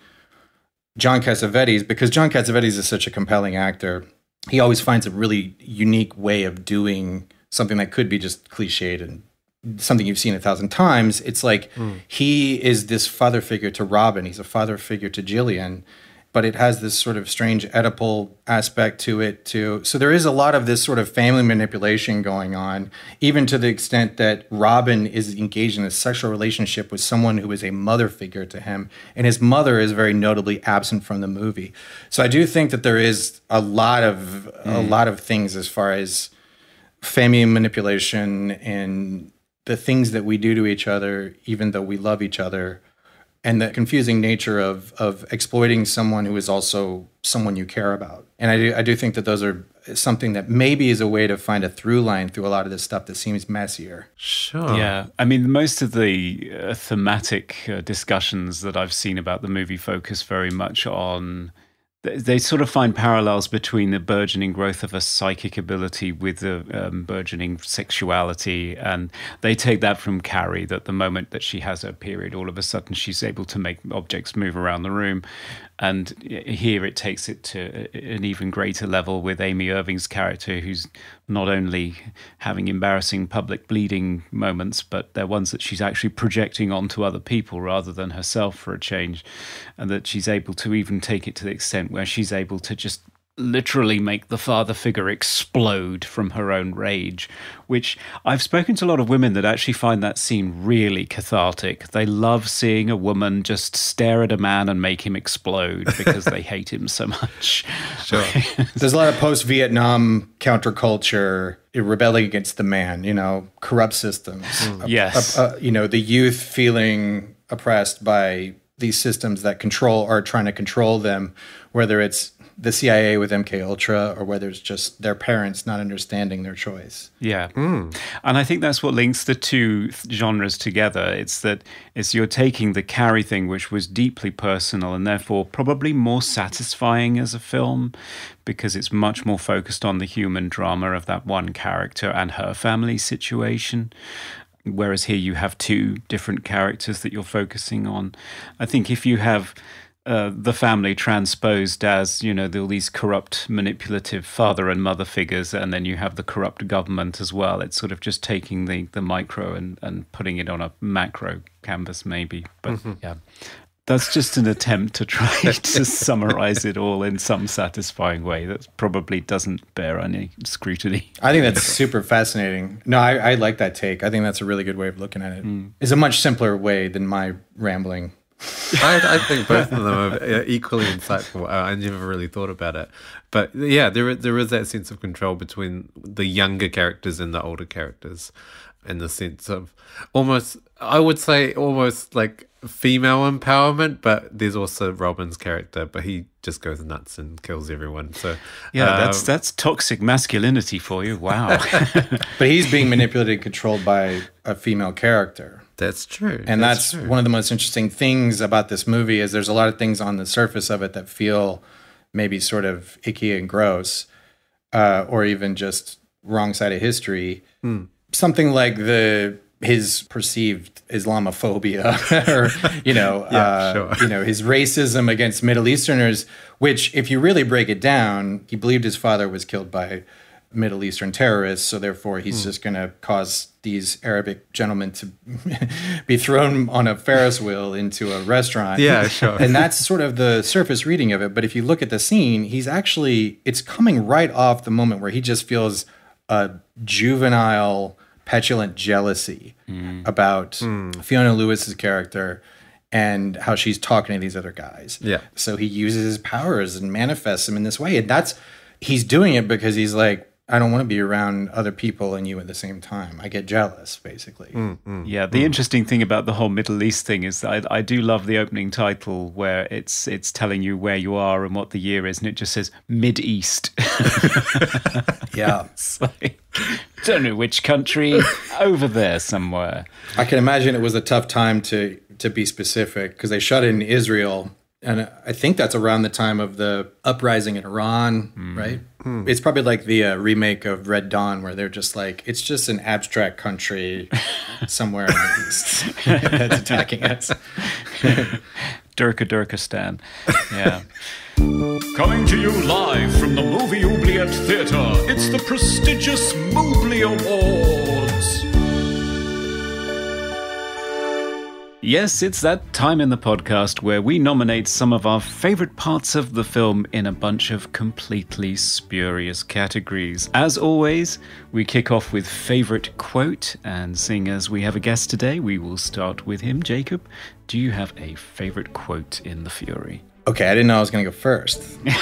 John Cassavetes, because John Cassavetes is such a compelling actor. He always finds a really unique way of doing something that could be just cliched and something you've seen 1,000 times. It's like he is this father figure to Robin. He's a father figure to Jillian, but it has this sort of strange Oedipal aspect to it too. So there is a lot of this sort of family manipulation going on, even to the extent that Robin is engaged in a sexual relationship with someone who is a mother figure to him, and his mother is very notably absent from the movie. So I do think that there is a lot of things as far as family manipulation and the things that we do to each other, even though we love each other, and the confusing nature of exploiting someone who is also someone you care about. And I do think that those are something that maybe is a way to find a through line through a lot of this stuff that seems messier. Sure. Yeah. I mean, most of the thematic discussions that I've seen about the movie focus very much on, they sort of find parallels between the burgeoning growth of a psychic ability with the burgeoning sexuality. And they take that from Carrie, that the moment that she has her period, all of a sudden she's able to make objects move around the room. And here it takes it to an even greater level with Amy Irving's character, who's not only having embarrassing public bleeding moments, but they're ones that she's actually projecting onto other people rather than herself for a change. And that she's able to even take it to the extent where she's able to just literally make the father figure explode from her own rage, which I've spoken to a lot of women that actually find that scene really cathartic. They love seeing a woman just stare at a man and make him explode because they hate him so much. Sure. There's a lot of post-Vietnam counterculture rebelling against the man, you know, corrupt systems. Yes. You know, the youth feeling oppressed by these systems that are trying to control them, whether it's the CIA with MK Ultra or whether it's just their parents not understanding their choice. Yeah. And I think that's what links the two genres together. It's you're taking the Carrie thing, which was deeply personal and therefore probably more satisfying as a film because it's much more focused on the human drama of that one character and her family situation. Whereas here you have two different characters that you're focusing on. I think if you have the family transposed as, you know, all these corrupt, manipulative father and mother figures, and then you have the corrupt government as well. It's sort of just taking the micro and putting it on a macro canvas, maybe. But yeah, that's just an attempt to try to summarize it all in some satisfying way that probably doesn't bear any scrutiny. I think that's super fascinating. No, I like that take. I think that's a really good way of looking at it. It's a much simpler way than my rambling. I think both of them are equally insightful. I never really thought about it. But yeah, there is that sense of control between the younger characters and the older characters in the sense of almost, I would say almost like female empowerment, but there's also Robin's character, but he just goes nuts and kills everyone. So yeah, that's toxic masculinity for you. Wow. But he's being manipulated and controlled by a female character. That's true. And that's one of the most interesting things about this movie is there's a lot of things on the surface of it that feel maybe sort of icky and gross, or even just wrong side of history. Something like his perceived Islamophobia, or his racism against Middle Easterners. Which, if you really break it down, he believed his father was killed by Middle Eastern terrorists, so therefore he's just going to cause these Arabic gentlemen to be thrown on a Ferris wheel into a restaurant. Yeah, sure. And that's sort of the surface reading of it. But if you look at the scene, it's coming right off the moment where he just feels a juvenile, petulant jealousy about Fiona Lewis's character and how she's talking to these other guys. Yeah. So he uses his powers and manifests them in this way. And he's doing it because he's like, I don't want to be around other people and you at the same time. I get jealous, basically. Yeah, the interesting thing about the whole Middle East thing is that I do love the opening title where it's telling you where you are and what the year is, and it just says Mid-East. Yeah. It's like, don't know which country, over there somewhere. I can imagine it was a tough time to be specific because they shot it in Israel. And I think that's around the time of the uprising in Iran, right? It's probably like the remake of Red Dawn, where they're just like, it's just an abstract country somewhere in the East that's attacking us. Durkistan. Yeah. Coming to you live from the movie Oubliette Theatre, it's the prestigious Mobley Awards. Yes, it's that time in the podcast where we nominate some of our favourite parts of the film in a bunch of completely spurious categories. As always, we kick off with favourite quote, and seeing as we have a guest today, we will start with him. Jacob, do you have a favourite quote in The Fury? Okay, I didn't know I was going to go first. Yeah.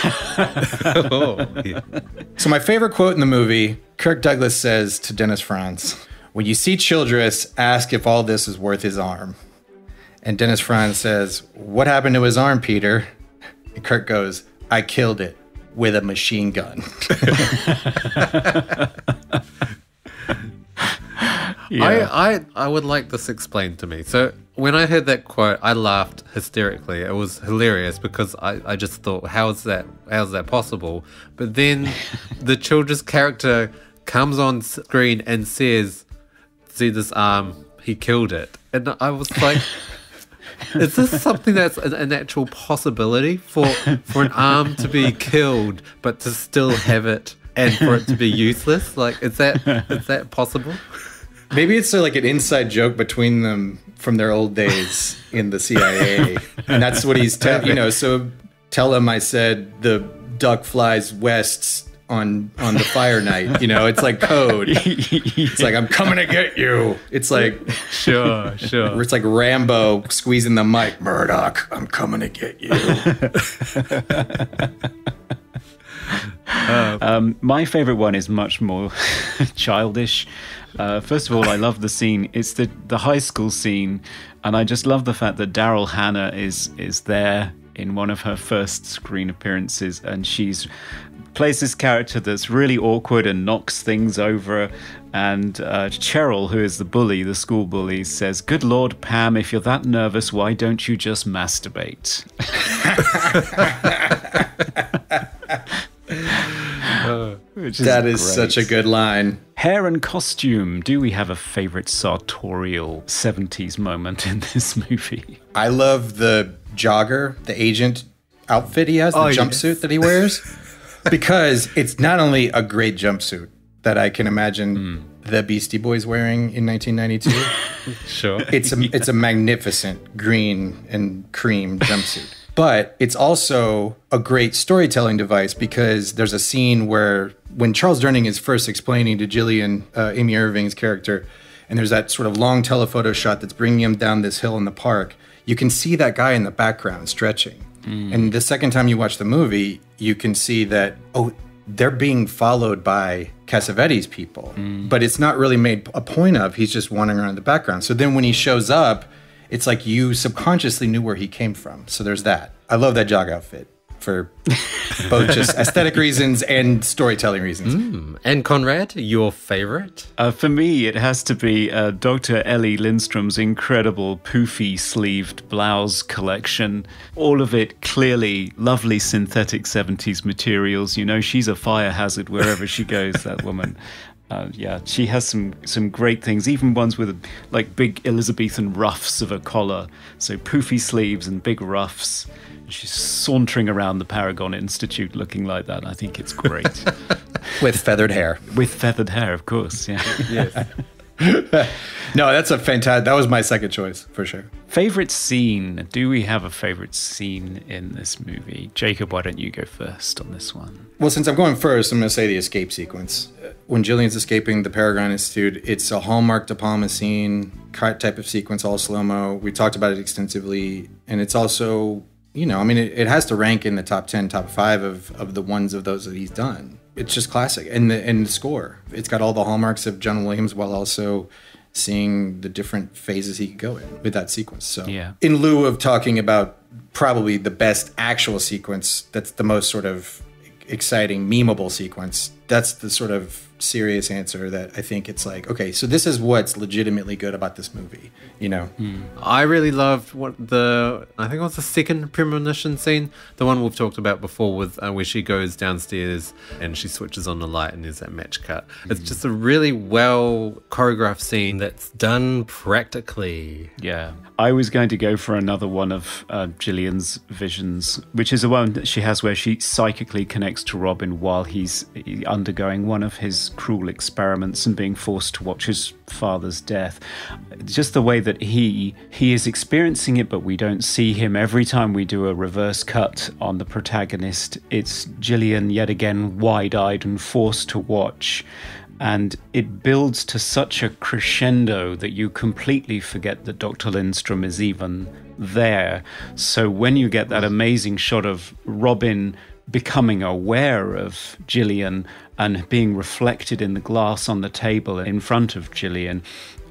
So my favorite quote in the movie, Kirk Douglas says to Dennis Franz, "When you see Childress, ask if all this is worth his arm." And Dennis Franz says, "What happened to his arm, Peter?" And Kirk goes, "I killed it with a machine gun." Yeah. I would like this explained to me. So when I heard that quote, I laughed hysterically. It was hilarious because I just thought, how is that possible? But then the Childress character comes on screen and says, "See this arm? He killed it." And I was like, is this something that's an actual possibility for an arm to be killed but to still have it and for it to be useless? Like, is that possible? Maybe it's like an inside joke between them from their old days in the CIA. And that's what he's so tell him I said the duck flies west on the fire night. It's like code. It's like, I'm coming to get you. It's like Sure. it's like Rambo squeezing the mic. "Murdoch, I'm coming to get you." My favourite one is much more childish. First of all, I love the scene. It's the high school scene, and I just love the fact that Daryl Hannah is there in one of her first screen appearances, and she's plays this character that's really awkward and knocks things over. And Cheryl, who is the school bully, says, "Good Lord, Pam, if you're that nervous, why don't you just masturbate?" That is such a good line. Hair and costume. Do we have a favourite sartorial 70s moment in this movie? I love the jogger, the agent outfit he has, the jumpsuit that he wears. Because it's not only a great jumpsuit that I can imagine the Beastie Boys wearing in 1992. Sure. It's a magnificent green and cream jumpsuit. But it's also a great storytelling device because there's a scene where when Charles Durning is first explaining to Gillian, Amy Irving's character, and there's that sort of long telephoto shot that's bringing him down this hill in the park, you can see that guy in the background stretching. And the second time you watch the movie, you can see that, they're being followed by Cassavetes' people. But it's not really made a point of. He's just wandering around in the background. So then when he shows up, it's like you subconsciously knew where he came from. So there's that. I love that jog outfit. for both just aesthetic reasons and storytelling reasons. And Conrad, your favorite? For me, it has to be Dr. Ellie Lindstrom's incredible poofy sleeved blouse collection. All of it clearly lovely synthetic 70s materials. You know, she's a fire hazard wherever she goes, that woman. Yeah, she has some great things, even ones with like big Elizabethan ruffs of a collar. So poofy sleeves and big ruffs. She's sauntering around the Paragon Institute looking like that. I think it's great. With feathered hair. With feathered hair, of course, yeah. Yes. No, that's a fantastic... That was my second choice, for sure. Favorite scene? Do we have a favorite scene in this movie? Jacob, why don't you go first on this one? Well, since I'm going first, I'm going to say the escape sequence. When Jillian's escaping the Paragon Institute, it's a hallmark De Palma scene, type of sequence, all slow-mo. We talked about it extensively, and it's also... You know, I mean, it has to rank in the top 10, top 5 of the ones of those that he's done. It's just classic. And the score, it's got all the hallmarks of John Williams while also seeing the different phases he could go in with that sequence. So yeah. In lieu of talking about probably the best actual sequence, that's the most sort of exciting, memeable sequence, that's the sort of serious answer that I think it's like, okay, so this is what's legitimately good about this movie, you know? I really loved I think it was the second premonition scene, the one we've talked about before with where she goes downstairs and she switches on the light and there's that match cut. It's just a really well choreographed scene that's done practically. Yeah. I was going to go for another one of Gillian's visions, which is the one that she has where she psychically connects to Robin while he's undergoing one of his cruel experiments and being forced to watch his father's death. Just the way that he is experiencing it, but we don't see him. Every time we do a reverse cut on the protagonist, it's Gillian yet again wide-eyed and forced to watch. And it builds to such a crescendo that you completely forget that Dr. Lindstrom is even there. So when you get that amazing shot of Robin becoming aware of Gillian and being reflected in the glass on the table in front of Gillian,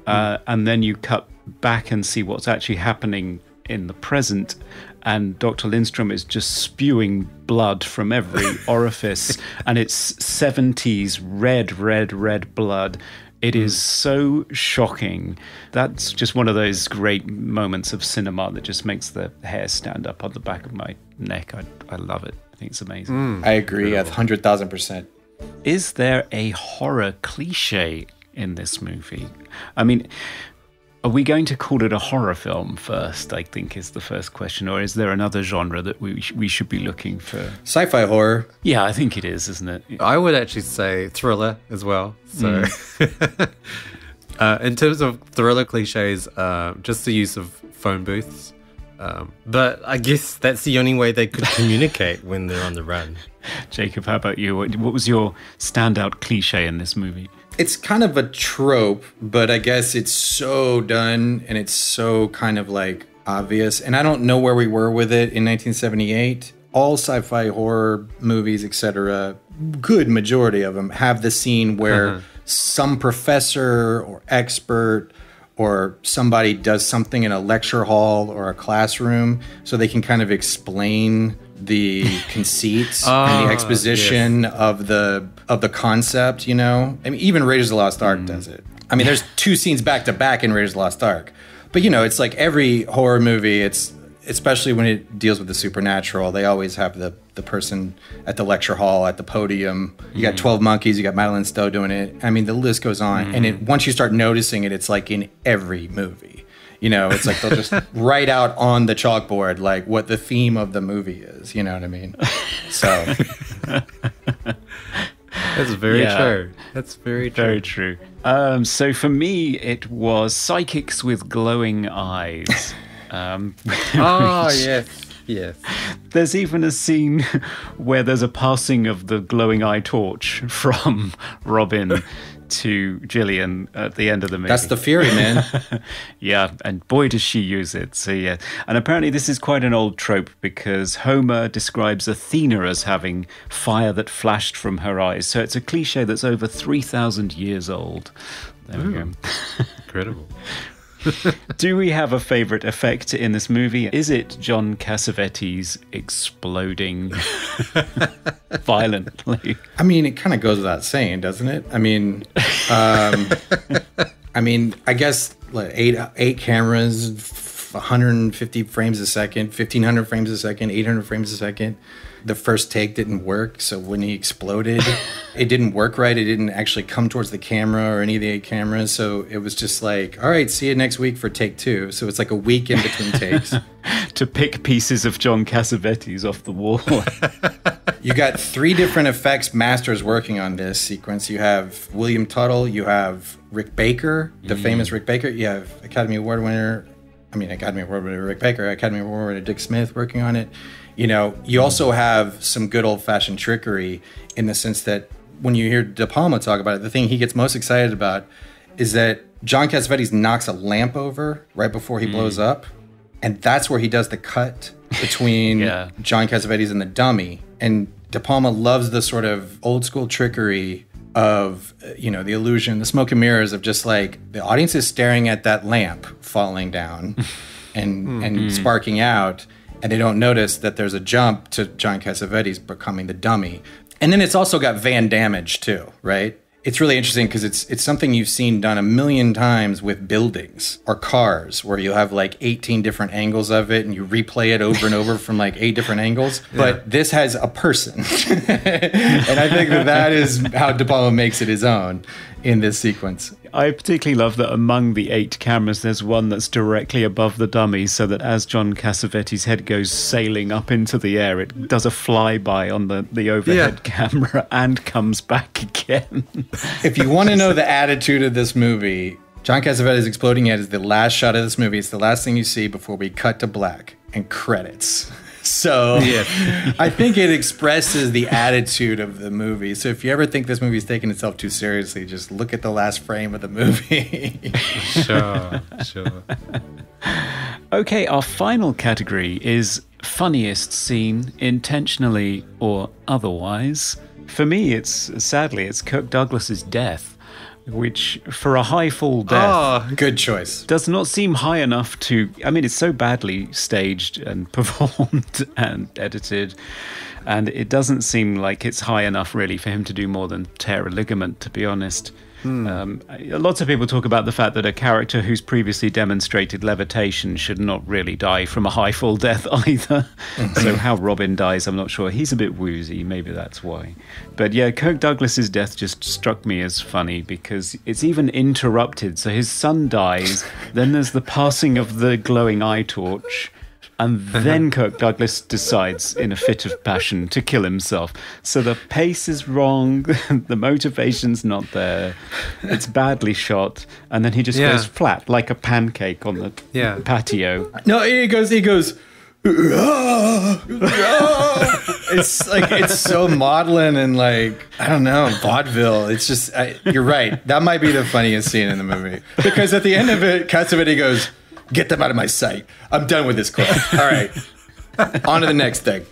and then you cut back and see what's actually happening in the present, and Dr. Lindstrom is just spewing blood from every orifice, and it's 70s red blood. It is so shocking. That's just one of those great moments of cinema that just makes the hair stand up on the back of my neck. I love it. I think it's amazing. I agree 100,000%. Is there a horror cliche in this movie? I mean, are we going to call it a horror film first, I think is the first question, or is there another genre that we should be looking for? Sci-fi horror. Yeah, I think it is, isn't it? I would actually say thriller as well. So in terms of thriller cliches, just the use of phone booths. But I guess that's the only way they could communicate when they're on the run. Jacob, how about you? What was your standout cliche in this movie? It's kind of a trope, but I guess it's so done and it's so kind of like obvious. And I don't know where we were with it in 1978. All sci-fi horror movies, etc., good majority of them have the scene where some professor or expert or somebody does something in a lecture hall or a classroom so they can kind of explain the conceit and the exposition of the concept, you know? I mean, even Raiders of the Lost Ark does it. I mean, there's two scenes back to back in Raiders of the Lost Ark. But, you know, it's like every horror movie, it's especially when it deals with the supernatural, they always have the person at the lecture hall, at the podium. You got 12 Monkeys, you got Madeline Stowe doing it. I mean, the list goes on. And once you start noticing it, it's like in every movie. You know, it's like they'll just write out on the chalkboard like what the theme of the movie is. You know what I mean? So that's very true. That's very true. Very true. So for me, it was psychics with glowing eyes. Yes. There's even a scene where there's a passing of the glowing eye torch from Robin to Gillian at the end of the movie. That's the Fury, man. Yeah, and boy does she use it. So yeah, and apparently this is quite an old trope because Homer describes Athena as having fire that flashed from her eyes. So it's a cliche that's over 3,000 years old. There we go. Incredible. Do we have a favourite effect in this movie? Is it John Cassavetes exploding violently? I mean, it kind of goes without saying, doesn't it? I mean, I guess eight cameras, 150 frames a second, 1,500 frames a second, 800 frames a second. The first take didn't work, so when he exploded, it didn't work right. It didn't actually come towards the camera or any of the 8 cameras, so it was just like, all right, see you next week for take 2. So it's like a week in between takes. To pick pieces of John Cassavetes off the wall. You got 3 different effects masters working on this sequence. You have William Tuttle, you have Rick Baker, the famous Rick Baker, you have Academy Award winner Rick Baker, Academy Award winner Dick Smith working on it. You know, you also have some good old-fashioned trickery in the sense that when you hear De Palma talk about it, the thing he gets most excited about is that John Cassavetes knocks a lamp over right before he blows up, and that's where he does the cut between John Cassavetes and the dummy. And De Palma loves the sort of old-school trickery of, you know, the illusion, the smoke and mirrors of just like the audience is staring at that lamp falling down and sparking out, and they don't notice that there's a jump to John Cassavetes becoming the dummy. And then it's also got Van Damage too, right? It's really interesting because it's something you've seen done a million times with buildings or cars, where you have like 18 different angles of it and you replay it over and over from like 8 different angles. Yeah. But this has a person. And I think that is how De Palma makes it his own in this sequence. I particularly love that among the 8 cameras, there's one that's directly above the dummy, so that as John Cassavetes' head goes sailing up into the air, it does a flyby on the overhead camera and comes back again. If you want to know the attitude of this movie, John Cassavetes' exploding head is the last shot of this movie. It's the last thing you see before we cut to black and credits. So I think it expresses the attitude of the movie. So if you ever think this movie's taking itself too seriously, just look at the last frame of the movie. Sure. Okay, our final category is funniest scene, intentionally or otherwise. For me, it's Kirk Douglas's death, which for a high fall death, good choice, does not seem high enough to. I mean, it's so badly staged and performed and edited, and it doesn't seem like it's high enough really for him to do more than tear a ligament, to be honest. Lots of people talk about the fact that a character who's previously demonstrated levitation should not really die from a high fall death either. So how Robin dies, I'm not sure. He's a bit woozy, maybe that's why. But yeah, Kirk Douglas's death just struck me as funny because it's even interrupted. So his son dies, then there's the passing of the glowing eye torch, and then Kirk Douglas decides, in a fit of passion, to kill himself. So the pace is wrong, the motivation's not there, it's badly shot, and then he just goes flat, like a pancake on the patio. No, he goes, it's like, it's so maudlin and like, I don't know, vaudeville. It's just, you're right. That might be the funniest scene in the movie. Because at the end of it, Cassavetes goes, "Get them out of my sight. I'm done with this clip. All right. On to the next thing."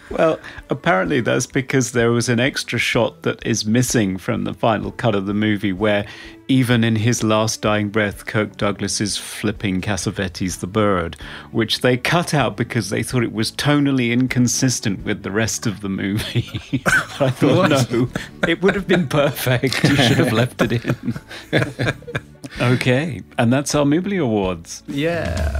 Well, apparently that's because there was an extra shot that is missing from the final cut of the movie where even in his last dying breath, Kirk Douglas is flipping Cassavetes the bird, which they cut out because they thought it was tonally inconsistent with the rest of the movie. I thought, no, it would have been perfect. You should have left it in. Okay, and that's our Moobly Awards. Yeah.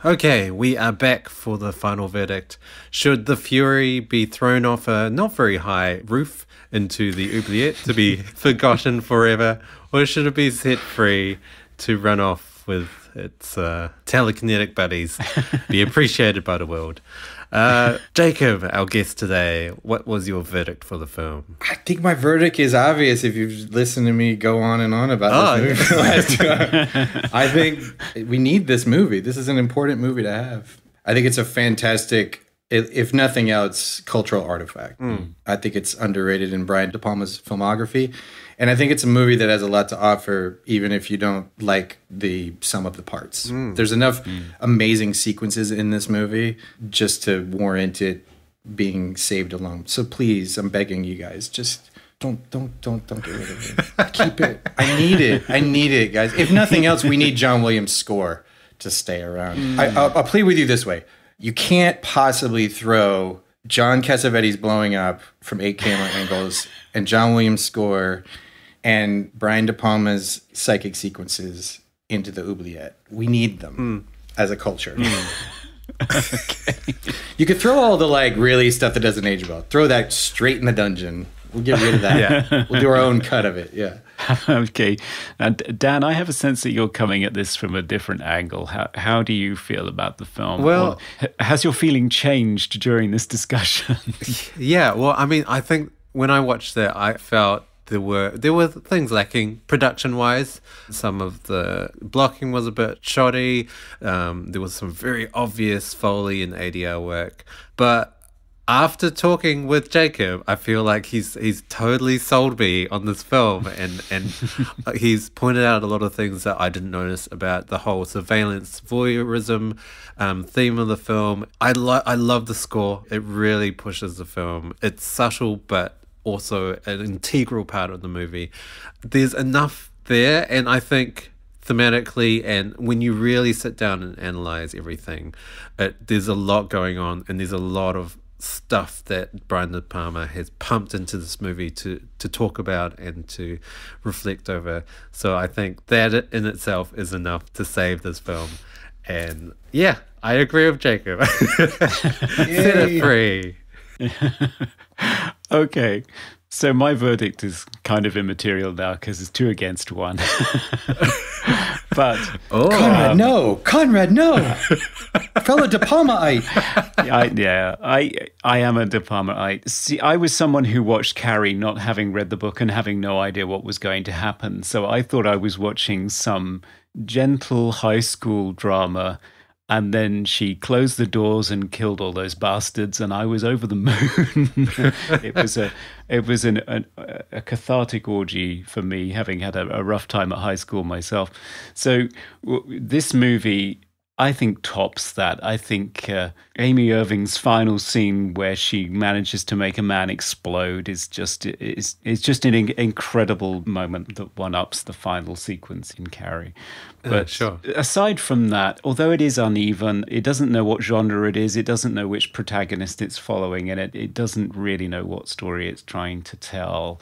Okay, we are back for the final verdict. Should the Fury be thrown off a not very high roof into the Oubliette to be forgotten forever, or should it be set free to run off with its telekinetic buddies, be appreciated by the world? Jacob, our guest today, what was your verdict for the film? I think my verdict is obvious if you've listened to me go on and on about this movie. I think we need this movie. This is an important movie to have. I think it's a fantastic if nothing else, cultural artifact. I think it's underrated in Brian De Palma's filmography. And I think it's a movie that has a lot to offer, even if you don't like the sum of the parts. There's enough amazing sequences in this movie just to warrant it being saved alone. So please, I'm begging you guys, just don't get rid of it. Keep it. I need it, guys. If nothing else, we need John Williams' score to stay around. I'll plead with you this way. You can't possibly throw John Cassavetes blowing up from 8 camera angles and John Williams' score and Brian De Palma's psychic sequences into the Oubliette. We need them as a culture. Okay. You could throw all the like really stuff that doesn't age well. Throw that straight in the dungeon. We'll get rid of that. Yeah. We'll do our own cut of it. Yeah. Okay. And Dan, I have a sense that you're coming at this from a different angle. How do you feel about the film? Well, has your feeling changed during this discussion? Yeah. Well, I mean, I think when I watched it, I felt there were things lacking production-wise. Some of the blocking was a bit shoddy. There was some very obvious Foley and ADR work. But after talking with Jacob, I feel like he's totally sold me on this film, and he's pointed out a lot of things that I didn't notice about the whole surveillance voyeurism theme of the film. I love the score. It really pushes the film. It's subtle, but also an integral part of the movie. There's enough there, and I think thematically, and when you really sit down and analyze everything, there's a lot going on, and there's a lot of stuff that Brian De Palma has pumped into this movie to talk about and to reflect over. So I think that in itself is enough to save this film. And yeah, I agree with Jacob. Set it free. Okay, so my verdict is kind of immaterial now because it's 2 against 1. But Conrad, no, fellow De Palmaite. I am a De Palmaite. See, I was someone who watched Carrie not having read the book and having no idea what was going to happen. So I thought I was watching some gentle high school drama. And then she closed the doors and killed all those bastards, and I was over the moon. It was a cathartic orgy for me, having had a rough time at high school myself. So this movie, I think, tops that. I think Amy Irving's final scene where she manages to make a man explode is just an incredible moment that one-ups the final sequence in Carrie. But sure. Aside from that, although it is uneven, it doesn't know what genre it is, it doesn't know which protagonist it's following, and it doesn't really know what story it's trying to tell.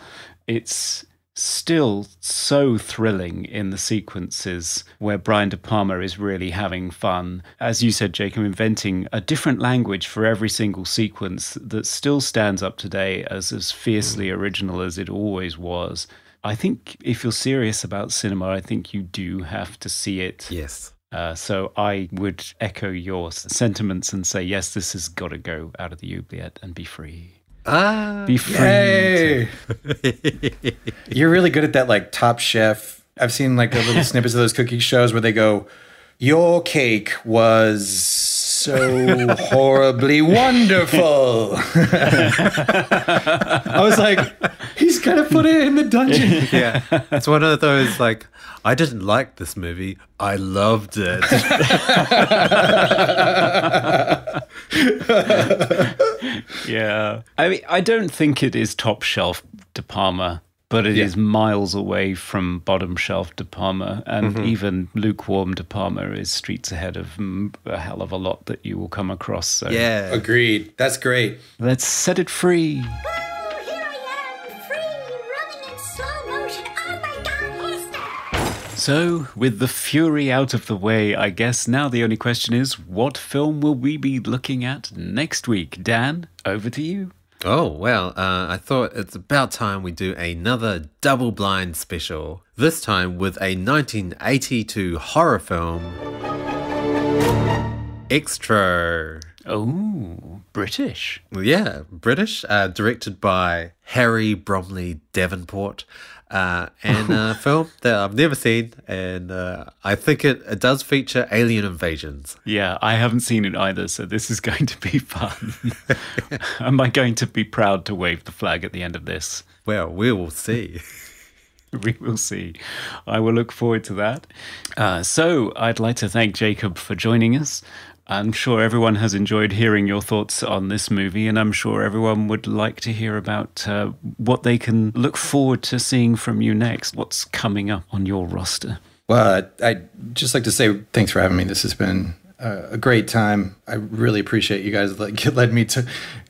It's still so thrilling in the sequences where Brian De Palma is really having fun. As you said, Jacob, inventing a different language for every single sequence that still stands up today as fiercely original as it always was. I think if you're serious about cinema, I think you do have to see it. Yes. So I would echo your sentiments and say, yes, this has got to go out of the Oubliette and be free. Be free. You're really good at that, like Top Chef. I've seen like little snippets of those cooking shows where they go, "Your cake was so horribly wonderful." I was like, he's gonna put it in the dungeon. Yeah, it's one of those like, I didn't like this movie, I loved it. Yeah. I mean, I don't think it is top shelf De Palma, but it is miles away from bottom shelf De Palma. And even lukewarm De Palma is streets ahead of a hell of a lot that you will come across. So. Yeah. Agreed. That's great. Let's set it free. Oh, here I am, free, running in slow motion. Oh my God, Hester! So, with the fury out of the way, I guess now the only question is, what film will we be looking at next week? Dan, over to you. Oh, well, I thought it's about time we do another double blind special, this time with a 1982 horror film, Extra. Oh, British. Yeah, British, directed by Harry Bromley Davenport. and a film that I've never seen, and I think it does feature alien invasions. Yeah, I haven't seen it either, so this is going to be fun. Am I going to be proud to wave the flag at the end of this? Well, we will see. We will see. I will look forward to that. So I'd like to thank Jacob for joining us. I'm sure everyone has enjoyed hearing your thoughts on this movie, and I'm sure everyone would like to hear about what they can look forward to seeing from you next. What's coming up on your roster? Well, I'd just like to say thanks for having me. This has been a great time. I really appreciate you guys led me to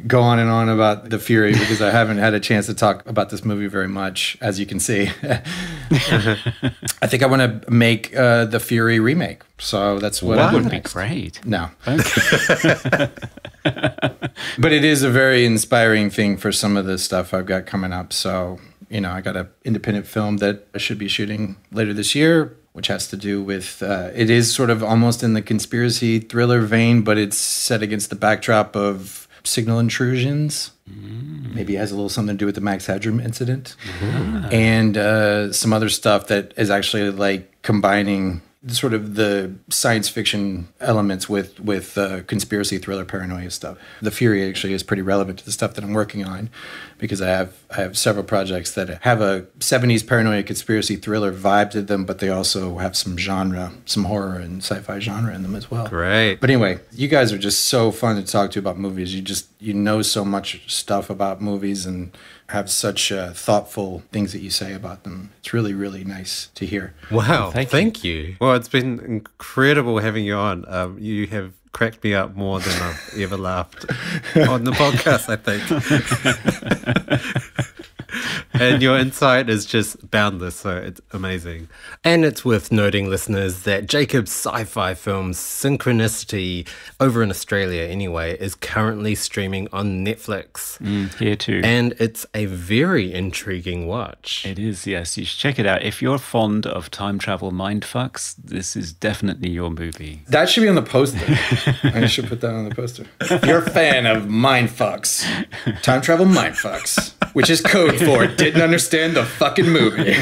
go on and on about The Fury, because I haven't had a chance to talk about this movie very much, as you can see. I think I want to make The Fury remake. So that's what That I'm would be next. great. No. Okay. But it is a very inspiring thing for some of the stuff I've got coming up. So, I got an independent film that I should be shooting later this year, which has to do with, it is sort of almost in the conspiracy thriller vein, but it's set against the backdrop of signal intrusions. Maybe it has a little something to do with the Max Headroom incident. And some other stuff that is actually like combining sort of the science fiction elements with conspiracy thriller paranoia stuff. The Fury actually is pretty relevant to the stuff that I'm working on, because I have several projects that have a 70s paranoia conspiracy thriller vibe to them, but they also have some genre, some horror and sci-fi genre in them as well. Great. But anyway, you guys are just so fun to talk to about movies. You know so much stuff about movies and have such thoughtful things that you say about them. It's really, really nice to hear. Wow, Thank you. Well, it's been incredible having you on. You have cracked me up more than I've ever laughed on the podcast, I think. And your insight is just boundless, so it's amazing. And it's worth noting, listeners, that Jacob's sci-fi film Synchronicity, over in Australia anyway, is currently streaming on Netflix. Here too. And it's a very intriguing watch. It is, yes. You should check it out. If you're fond of time travel mindfucks, this is definitely your movie. That should be on the poster. I should put that on the poster. If you're a fan of mindfucks, time travel mindfucks, which is code for didn't understand the fucking movie.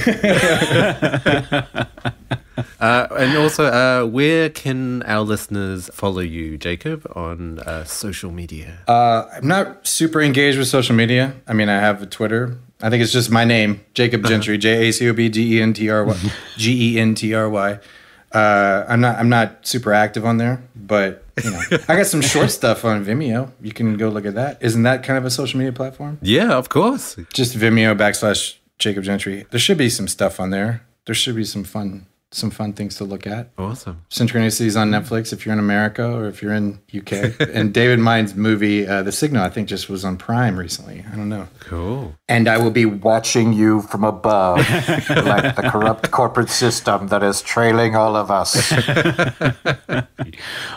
And also, where can our listeners follow you, Jacob, on social media? I'm not super engaged with social media. I mean, I have a Twitter. I think it's just my name, Jacob Gentry, JACOBGENTRY. I'm not super active on there, but I got some short stuff on Vimeo. You can go look at that. Isn't that kind of a social media platform? Yeah, of course. Just Vimeo /Jacob Gentry. There should be some stuff on there. There should be some fun things to look at. Awesome. Synchronicity is on Netflix if you're in America or if you're in UK. And David Mine's movie, The Signal, I think just was on Prime recently. I don't know. Cool. And I will be watching you from above, like the corrupt corporate system that is trailing all of us.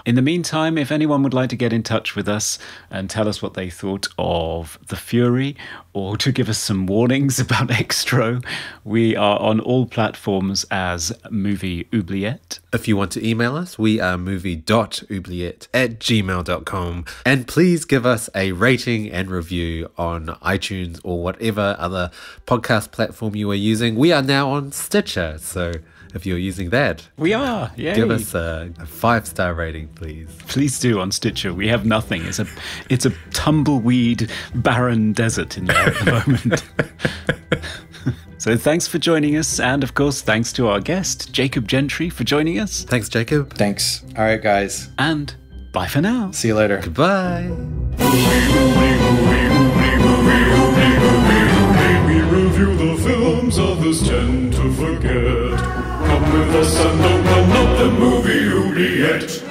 In the meantime, if anyone would like to get in touch with us and tell us what they thought of The Fury, or to give us some warnings about Extro, we are on all platforms as Movie Oubliette. If you want to email us, we are movie.oubliette@gmail.com. And please give us a rating and review on iTunes or whatever other podcast platform you are using. We are now on Stitcher, so if you're using that, We are, yay. give us a 5-star rating, please. Please do on Stitcher. We have nothing. It's a tumbleweed, barren desert in there at the moment. So thanks for joining us. And of course, thanks to our guest, Jacob Gentry, for joining us. Thanks, Jacob. Thanks. All right, guys. And bye for now. See you later. Goodbye. We review the films others tend to forget. Come with us and open up the movie Oubliette.